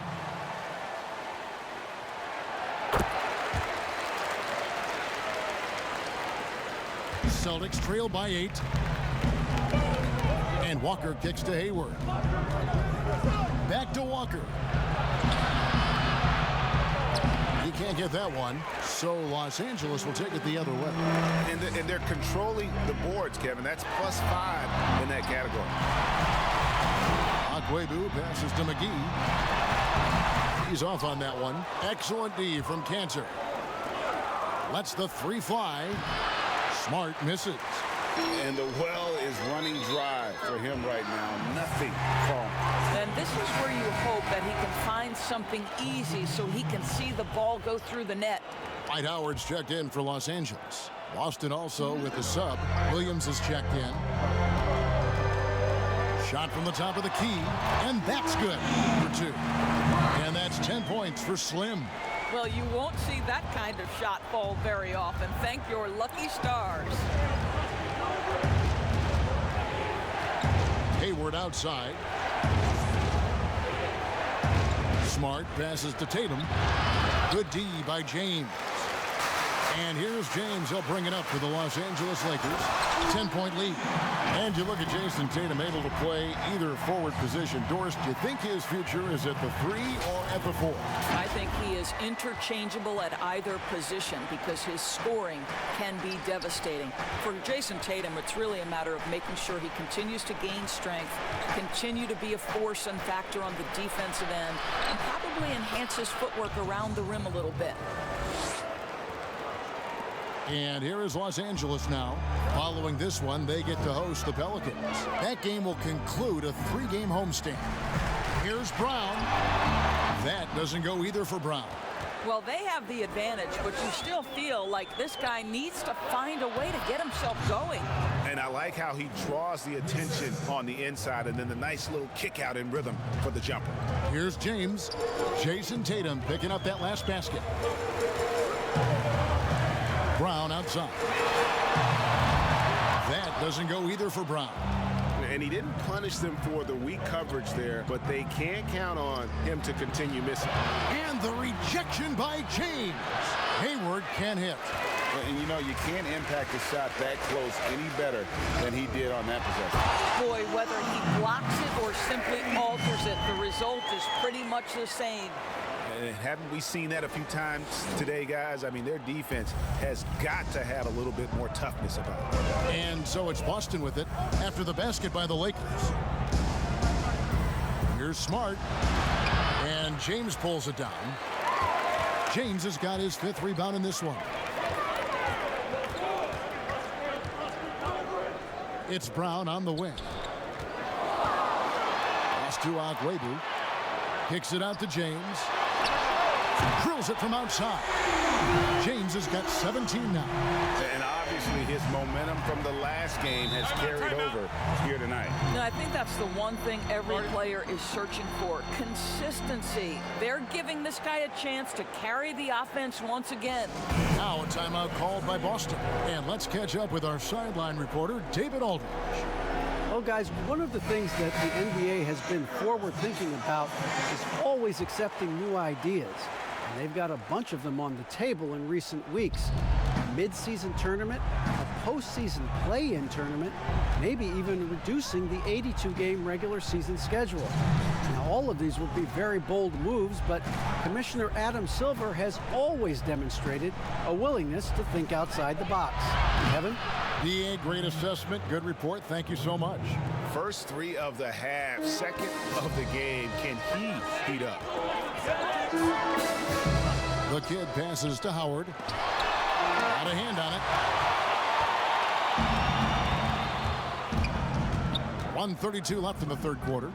Celtics trail by 8. And Walker kicks to Hayward. Back to Walker. He can't get that one, so Los Angeles will take it the other way. And they're controlling the boards, Kevin. That's +5 in that category. A.Akwuegbu passes to McGee. He's off on that one. Excellent D from K.Hunter. Lets the 3 fly. Smart misses. And the well is running dry for him right now. Nothing falling. And this is where you hope that he can find something easy so he can see the ball go through the net. Dwight Howard's checked in for Los Angeles. Boston also with the sub. Williams is checked in. Shot from the top of the key, and that's good for 2. And that's 10 points for Slim. Well, you won't see that kind of shot fall very often. Thank your lucky stars. Hayward outside. Smart passes to Tatum. Good D by James. And here's James. He'll bring it up for the Los Angeles Lakers. 10-point lead. And you look at Jason Tatum able to play either forward position. Doris, do you think his future is at the 3 or at the 4? I think he is interchangeable at either position because his scoring can be devastating. For Jason Tatum, it's really a matter of making sure he continues to gain strength, continue to be a force and factor on the defensive end, and probably enhance his footwork around the rim a little bit. And here is Los Angeles now. Following this one, they get to host the Pelicans. That game will conclude a 3-game homestand. Here's Brown. That doesn't go either for Brown. Well, they have the advantage, but you still feel like this guy needs to find a way to get himself going. And I like how he draws the attention on the inside and then the nice little kick out in rhythm for the jumper. Here's James. Jason Tatum picking up that last basket. Brown outside. That doesn't go either for Brown. And he didn't punish them for the weak coverage there, but they can't count on him to continue missing. And the rejection by James. Hayward can't hit. And you know, you can't impact a shot that close any better than he did on that possession. Boy, whether he blocks it or simply alters it, the result is pretty much the same. And haven't we seen that a few times today, guys? I mean, their defense has got to have a little bit more toughness about it. And so it's Boston with it after the basket by the Lakers. Here's Smart. And James pulls it down. James has got his 5th rebound in this one. It's Brown on the wing. Pass to A.Akwuegbu. Kicks it out to James. Drills it from outside. James has got 17 now. And obviously his momentum from the last game has carried over here tonight. No, I think that's the one thing every player is searching for. Consistency. They're giving this guy a chance to carry the offense once again. Now a timeout called by Boston. And let's catch up with our sideline reporter, David Aldridge. Well, guys, one of the things that the NBA has been forward-thinking about is always accepting new ideas. And they've got a bunch of them on the table in recent weeks. A mid-season tournament, a postseason play-in tournament, maybe even reducing the 82-game regular season schedule. Now, all of these would be very bold moves, but Commissioner Adam Silver has always demonstrated a willingness to think outside the box. Kevin? DA, great assessment, good report. Thank you so much. First 3 of the half, second of the game. Can he heat up? The kid passes to Howard. Got a hand on it. 1:32 left in the third quarter.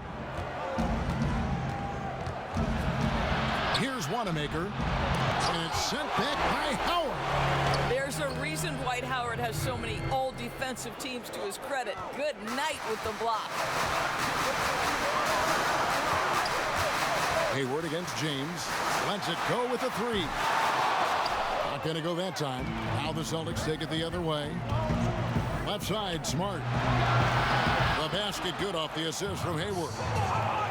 Here's Wanamaker. And it's sent back by Howard. There's a reason Dwight Howard has so many all defensive teams to his credit. Good night with the block. Hayward against James. Lets it go with a 3. Not going to go that time. Now the Celtics take it the other way. Left side, Smart. The basket good off the assist from Hayward.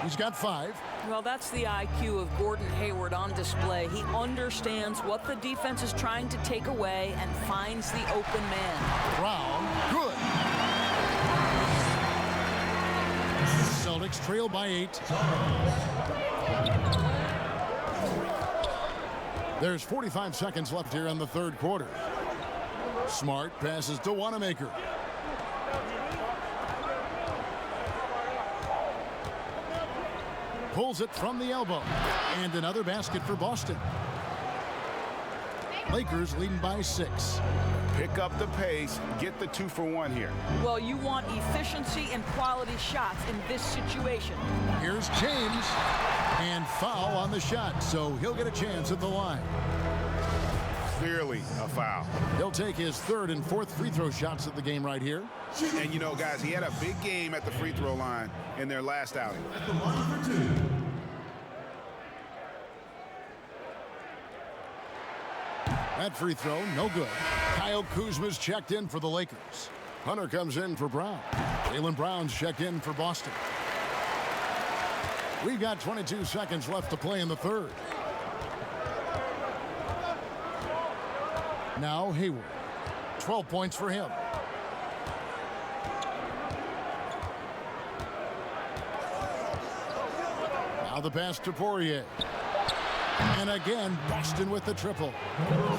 He's got 5. Well, that's the IQ of Gordon Hayward on display. He understands what the defense is trying to take away and finds the open man. Brown, good. Celtics trail by 8. There's 45 seconds left here in the third quarter. Smart passes to Wanamaker. Pulls it from the elbow. And another basket for Boston. Lakers leading by 6. Pick up the pace, get the 2-for-1 here. Well, you want efficiency and quality shots in this situation. Here's James. And foul on the shot, so he'll get a chance at the line. Clearly a foul. He'll take his 3rd and 4th free throw shots of the game right here. And you know, guys, he had a big game at the free throw line in their last outing. At the line for 2. That free throw, no good. Kyle Kuzma's checked in for the Lakers. Hunter comes in for Brown. Jaylen Brown's checked in for Boston. We've got 22 seconds left to play in the third. Now Hayward. 12 points for him. Now the pass to Poirier. And again, Boston with the triple.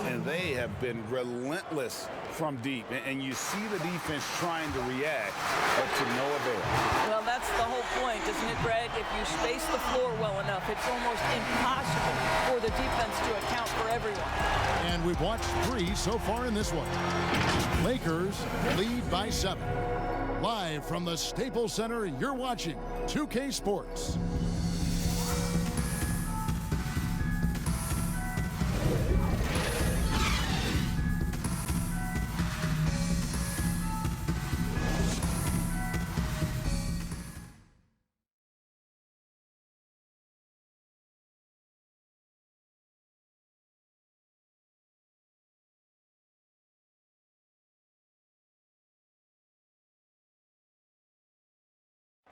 And they have been relentless from deep. And you see the defense trying to react, but to no avail. Well, that's the whole point, isn't it, Greg? If you space the floor well enough, it's almost impossible for the defense to account for everyone. And we've watched 3 so far in this one. Lakers lead by 7. Live from the Staples Center, you're watching 2K Sports.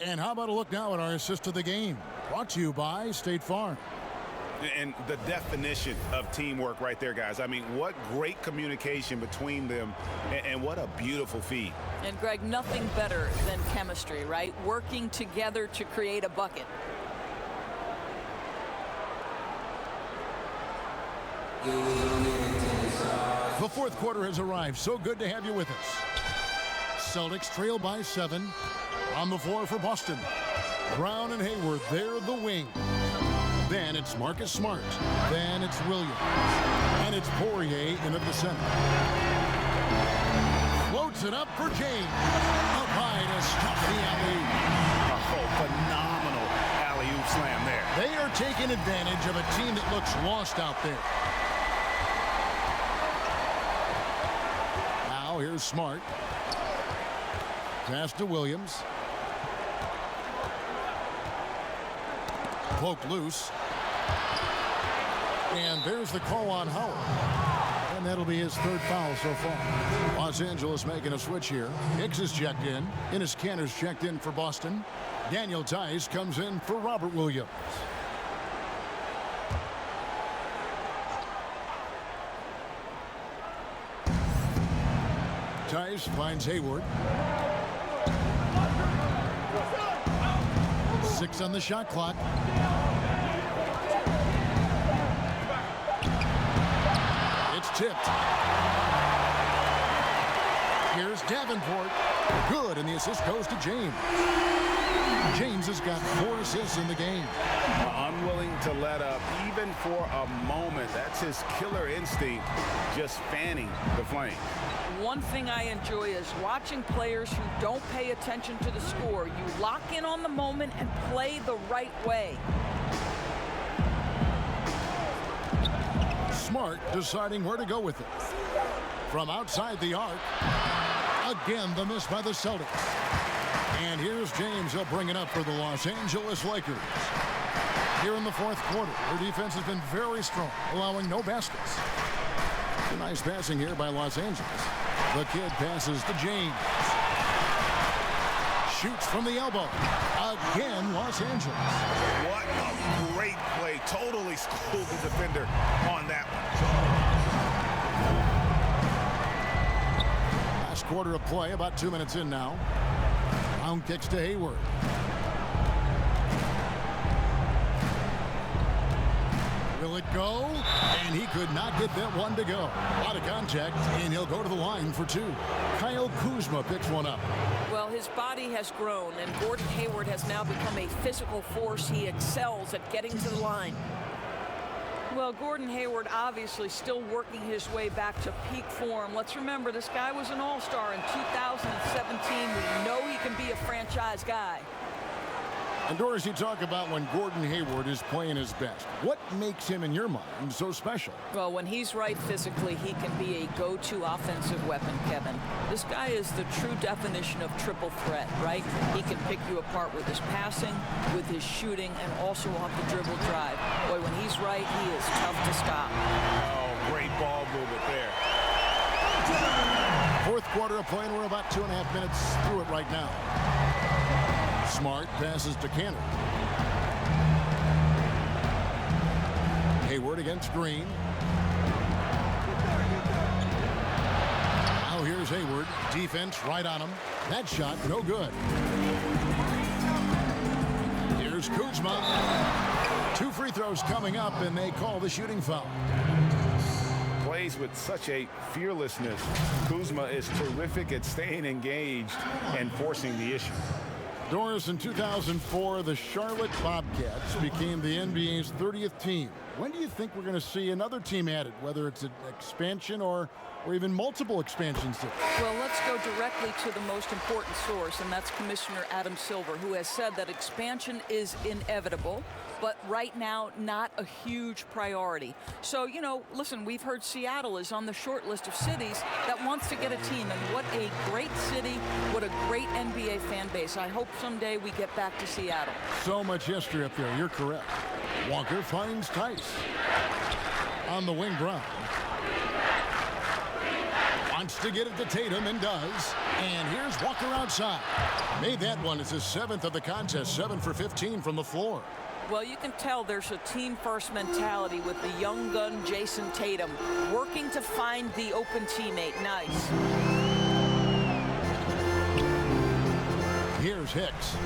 And how about a look now at our assist of the game? Brought to you by State Farm. And the definition of teamwork right there, guys. I mean, what great communication between them, and what a beautiful feed. And, Greg, nothing better than chemistry, right? Working together to create a bucket. The fourth quarter has arrived. So good to have you with us. Celtics trail by 7. On the floor for Boston. Brown and Hayward, they're the wing. Then it's Marcus Smart. Then it's Williams. And it's Poirier into the center. Floats it up for James. Up high to stop the alley. Oh, phenomenal alley-oop slam there. They are taking advantage of a team that looks lost out there. Now here's Smart. Pass to Williams. Poked loose. And there's the call on Howard. And that'll be his third foul so far. Los Angeles making a switch here. Hicks is checked in. Enes Kanter's checked in for Boston. Daniel Tice comes in for Robert Williams. Tice finds Hayward. 6 on the shot clock. It's tipped. Here's Davenport. Good, and the assist goes to James. James has got 4 assists in the game. Unwilling to let up even for a moment. That's his killer instinct, just fanning the flame. One thing I enjoy is watching players who don't pay attention to the score. You lock in on the moment and play the right way. Smart deciding where to go with it. From outside the arc. Again, the miss by the Celtics. And here's James. He'll bring it up for the Los Angeles Lakers. Here in the fourth quarter, their defense has been very strong, allowing no baskets. A nice passing here by Los Angeles. The kid passes to James. Shoots from the elbow. Again, Los Angeles. What a great play. Totally schooled the defender on that one. Last quarter of play, about 2 minutes in now. Brown kicks to Hayward. Will it go? And he could not get that one to go. A lot of contact, and he'll go to the line for 2. Kyle Kuzma picks one up. Well, his body has grown, and Gordon Hayward has now become a physical force. He excels at getting to the line. Well, Gordon Hayward obviously still working his way back to peak form. Let's remember, this guy was an all-star in 2017. We know he can be a franchise guy. And Doris, you talk about when Gordon Hayward is playing his best. What makes him, in your mind, so special? Well, when he's right physically, he can be a go-to offensive weapon, Kevin. This guy is the true definition of triple threat, right? He can pick you apart with his passing, with his shooting, and also off the dribble drive. Boy, when he's right, he is tough to stop. Oh, great ball movement there. Fourth quarter of play, and we're about 2.5 minutes through it right now. Smart passes to Kanter. Hayward against Green. Now here's Hayward. Defense right on him. That shot no good. Here's Kuzma. 2 free throws coming up, and they call the shooting foul. Plays with such a fearlessness. Kuzma is terrific at staying engaged and forcing the issue. Doris, in 2004, the Charlotte Bobcats became the NBA's 30th team. When do you think we're going to see another team added, whether it's an expansion or even multiple expansions? Well, let's go directly to the most important source, and that's Commissioner Adam Silver, who has said that expansion is inevitable, but right now, not a huge priority. So, you know, listen, we've heard Seattle is on the short list of cities that wants to get a team, and what a great city, what a great NBA fan base. I hope someday we get back to Seattle. So much history up there, you're correct. Walker finds Tice. On the wing, Brown. Wants to get it to Tatum and does. And here's Walker outside. Made that one. It's his 7th of the contest. 7 for 15 from the floor. Well, you can tell there's a team-first mentality with the young gun Jason Tatum working to find the open teammate. Nice. Here's Hicks.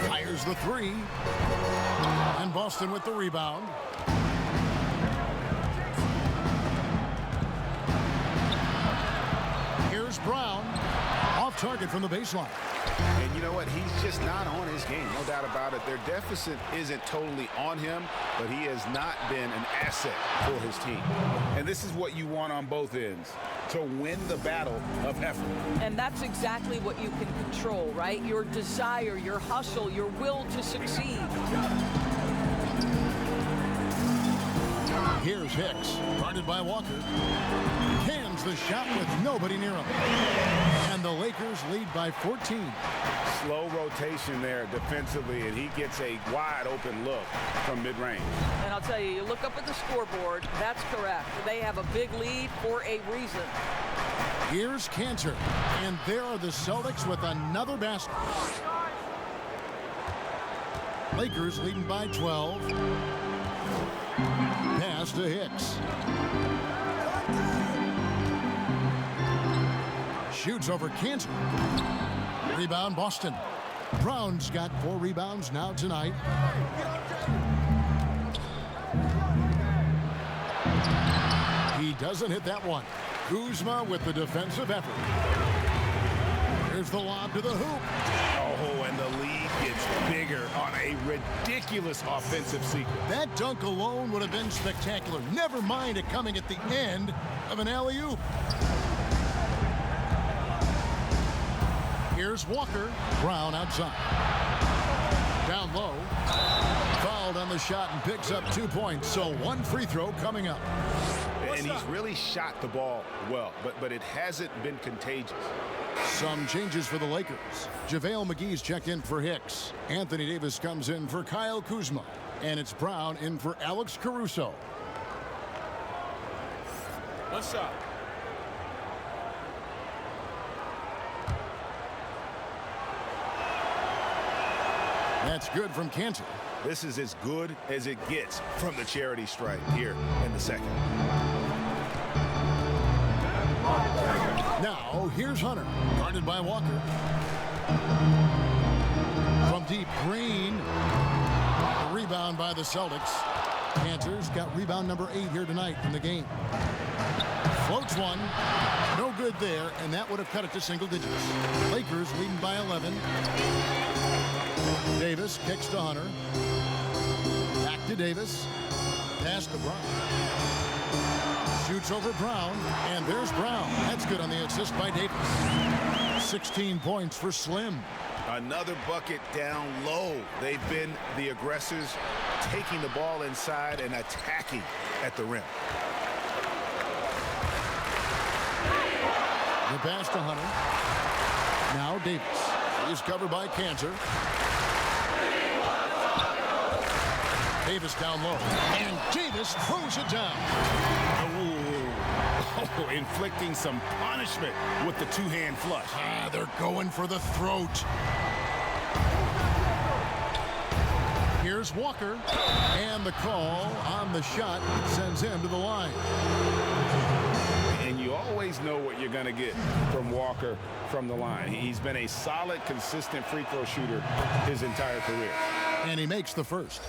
Fires the 3. And Boston with the rebound. Here's Brown. Off target from the baseline. And you know what? He's just not on his game, no doubt about it. Their deficit isn't totally on him, but he has not been an asset for his team. And this is what you want on both ends, to win the battle of effort. And that's exactly what you can control, right? Your desire, your hustle, your will to succeed. Here's Hicks, guarded by Walker. Cans the shot with nobody near him. And the Lakers lead by 14. Slow rotation there defensively, and he gets a wide open look from mid-range. And I'll tell you, you look up at the scoreboard, that's correct. They have a big lead for a reason. Here's K.Hunter, and there are the Celtics with another basket. Lakers leading by 12. Pass to Hicks. Shoots over K.Hunter. Rebound Boston. Brown's got 4 rebounds now tonight. He doesn't hit that one. Kuzma with the defensive effort. Here's the lob to the hoop. Oh, and the lead gets bigger on a ridiculous offensive sequence. That dunk alone would have been spectacular. Never mind it coming at the end of an alley-oop. Here's Walker. Brown outside. Down low. Fouled on the shot and picks up 2 points. So 1 free throw coming up. And he's really shot the ball well, but it hasn't been contagious. Some changes for the Lakers. JaVale McGee's checked in for Hicks. Anthony Davis comes in for Kyle Kuzma. And it's Brown in for Alex Caruso. One shot. That's good from K.Hunter. This is as good as it gets from the charity stripe here in the second. Now, here's Hunter, guarded by Walker. From deep, Green. A rebound by the Celtics. Panthers got rebound number 8 here tonight in the game. Floats one. No good there, and that would have cut it to single digits. Lakers leading by 11. Davis kicks to Hunter. Back to Davis. Pass to Brown. Shoots over Brown, and there's Brown. That's good on the assist by Davis. 16 points for Slim. Another bucket down low. They've been the aggressors, taking the ball inside and attacking at the rim. The pass to Hunter. Now Davis. He's covered by K.Hunter. Davis down low. And Davis throws it down. Oh, inflicting some punishment with the two-hand flush. They're going for the throat. Here's Walker. And the call on the shot sends him to the line. And you always know what you're going to get from Walker from the line. He's been a solid, consistent free throw shooter his entire career. And he makes the first.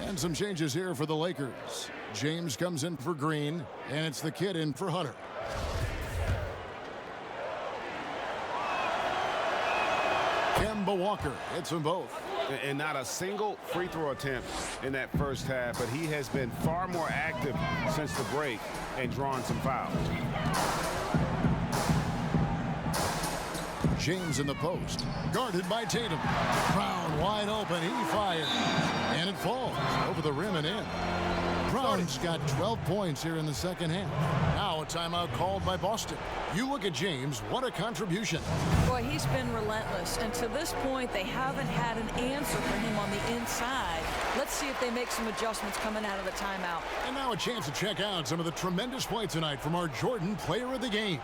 And some changes here for the Lakers. James comes in for Green, and it's the kid in for Hunter. Kemba Walker hits them both. And not a single free throw attempt in that first half, but he has been far more active since the break and drawn some fouls. James in the post, guarded by Tatum. Brown wide open, he fires, and it falls over the rim and in. Brown's got 12 points here in the second half. Now a timeout called by Boston. You look at James, what a contribution. Boy, he's been relentless, and to this point, they haven't had an answer for him on the inside. Let's see if they make some adjustments coming out of the timeout. And now a chance to check out some of the tremendous play tonight from our Jordan Player of the Game.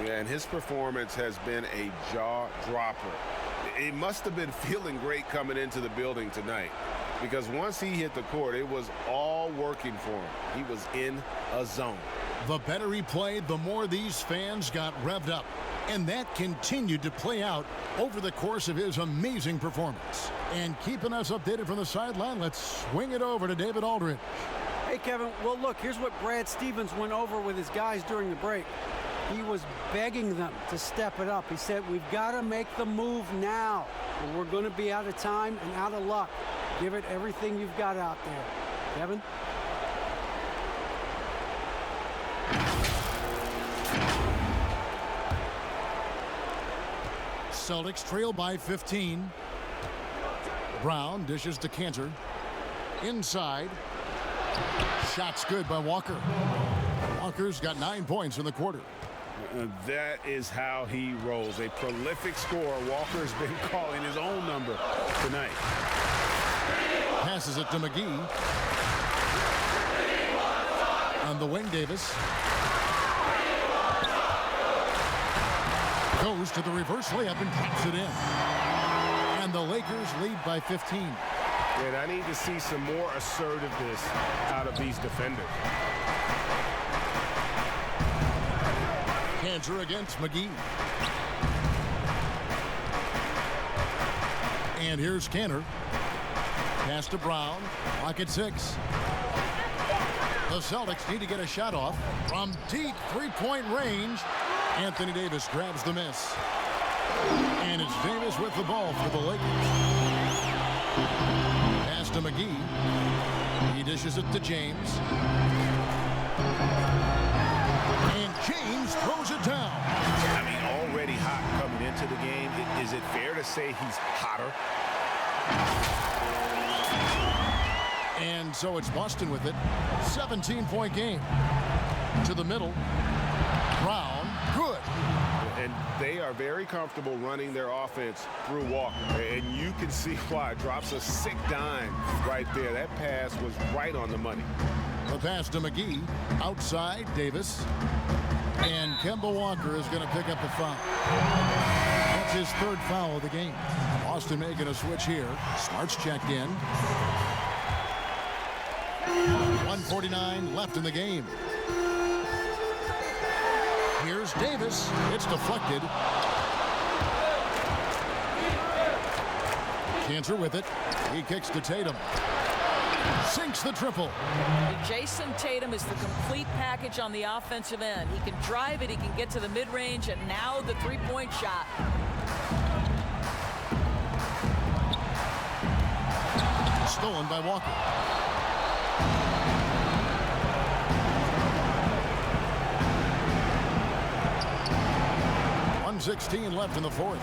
Yeah, and his performance has been a jaw dropper. He must have been feeling great coming into the building tonight, because once he hit the court, it was all working for him. He was in a zone. The better he played, the more these fans got revved up. And that continued to play out over the course of his amazing performance. And keeping us updated from the sideline, let's swing it over to David Aldridge. Hey, Kevin. Well, look, here's what Brad Stevens went over with his guys during the break. He was begging them to step it up. He said, we've got to make the move now, or we're going to be out of time and out of luck. Give it everything you've got out there. Kevin? Celtics trail by 15. Brown dishes to K.Hunter. Inside. Shot's good by Walker. Walker's got 9 points in the quarter. That is how he rolls. A prolific scorer. Walker's been calling his own number tonight. Passes it to McGee. On the wing, Davis. Goes to the reverse layup and drops it in. And the Lakers lead by 15. And I need to see some more assertiveness out of these defenders. K.Hunter against McGee. And here's K.Hunter. Pass to Brown. Clock at 6. The Celtics need to get a shot off from deep three-point range. Anthony Davis grabs the miss. And it's Davis with the ball for the Lakers. Pass to McGee. He dishes it to James. And James throws it down. I mean, already hot coming into the game. Is it fair to say he's hotter? And so it's Boston with it. 17-point game. To the middle. Brown, good. And they are very comfortable running their offense through Walker. And you can see why. Drops a sick dime right there. That pass was right on the money. The pass to McGee. Outside, Davis. And Kemba Walker is going to pick up a foul. That's his third foul of the game. Boston making a switch here. Smart's checked in. 1:49 left in the game. Here's Davis. It's deflected. K.Hunter with it. He kicks to Tatum. Sinks the triple. Jason Tatum is the complete package on the offensive end. He can drive it, he can get to the mid-range, and now the three-point shot. Stolen by Walker. .16 left in the fourth.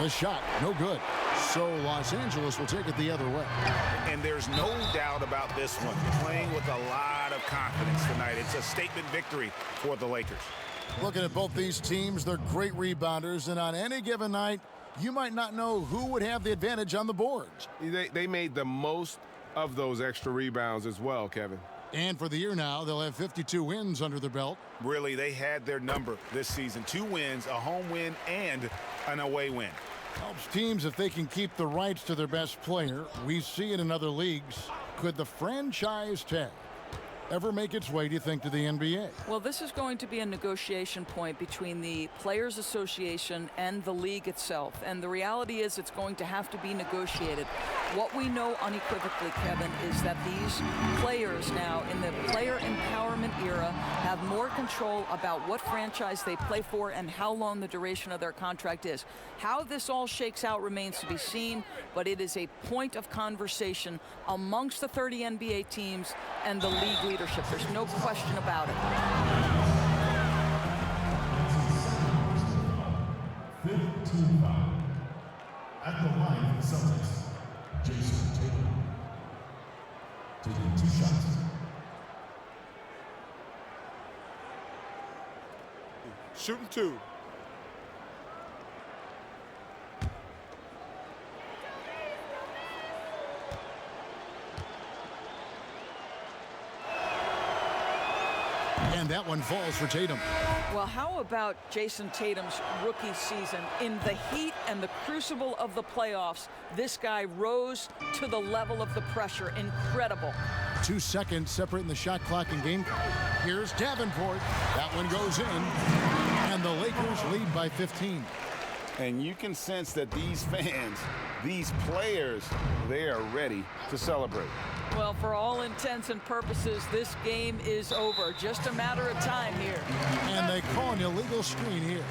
The shot, no good. So Los Angeles will take it the other way. And there's no doubt about this one. Playing with a lot of confidence tonight. It's a statement victory for the Lakers. Looking at both these teams, they're great rebounders, and on any given night, you might not know who would have the advantage on the boards. They made the most of those extra rebounds as well, Kevin. And for the year now, they'll have 52 wins under their belt. Really, they had their number this season. 2 wins, a home win, and an away win. Helps teams if they can keep the rights to their best player. We see it in other leagues. Could the franchise tag ever make its way, do you think, to the NBA? Well, this is going to be a negotiation point between the Players Association and the league itself. And the reality is it's going to have to be negotiated. What we know unequivocally, Kevin, is that these players now in the player empowerment era have more control about what franchise they play for and how long the duration of their contract is. How this all shakes out remains to be seen, but it is a point of conversation amongst the 30 NBA teams and the league leadership. There's no question about it. 15-5. At the line for the Celtics, Jason Tatum. Taking 2 shots. Shooting 2. And that one falls for Tatum. Well, how about Jason Tatum's rookie season? In the heat and the crucible of the playoffs, this guy rose to the level of the pressure. Incredible. 2 seconds separating the shot clock and game clock. Here's Davenport. That one goes in. And the Lakers lead by 15. And you can sense that these fans, these players, they are ready to celebrate. Well, for all intents and purposes, this game is over. Just a matter of time here. And they call an illegal screen here.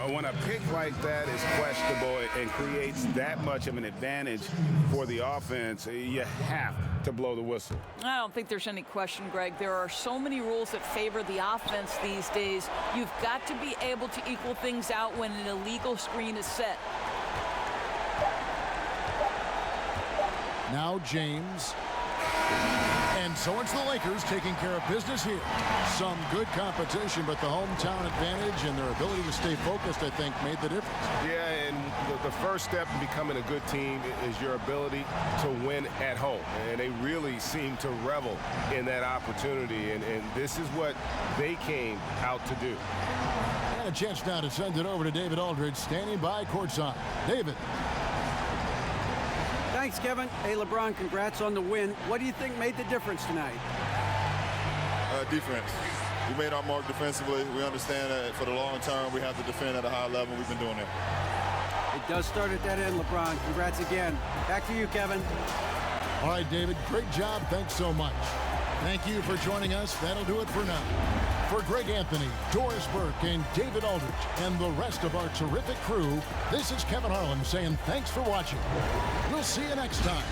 When a pick like that is questionable and creates that much of an advantage for the offense, you have to blow the whistle. I don't think there's any question, Greg. There are so many rules that favor the offense these days. You've got to be able to equal things out when an illegal screen is set. Now James. And so it's the Lakers taking care of business here. Some good competition, but the hometown advantage and their ability to stay focused, I think, made the difference. Yeah, and the first step in becoming a good team is your ability to win at home. And they really seem to revel in that opportunity. And this is what they came out to do. And a chance now to send it over to David Aldridge, standing by courtside. David. Thanks, Kevin. Hey, LeBron, congrats on the win. What do you think made the difference tonight? Defense. We made our mark defensively. We understand that for the long term, we have to defend at a high level. We've been doing that. It does start at that end, LeBron. Congrats again. Back to you, Kevin. All right, David, great job. Thanks so much. Thank you for joining us. That'll do it for now. For Greg Anthony, Doris Burke, and David Aldridge, and the rest of our terrific crew, this is Kevin Harlan saying thanks for watching. We'll see you next time.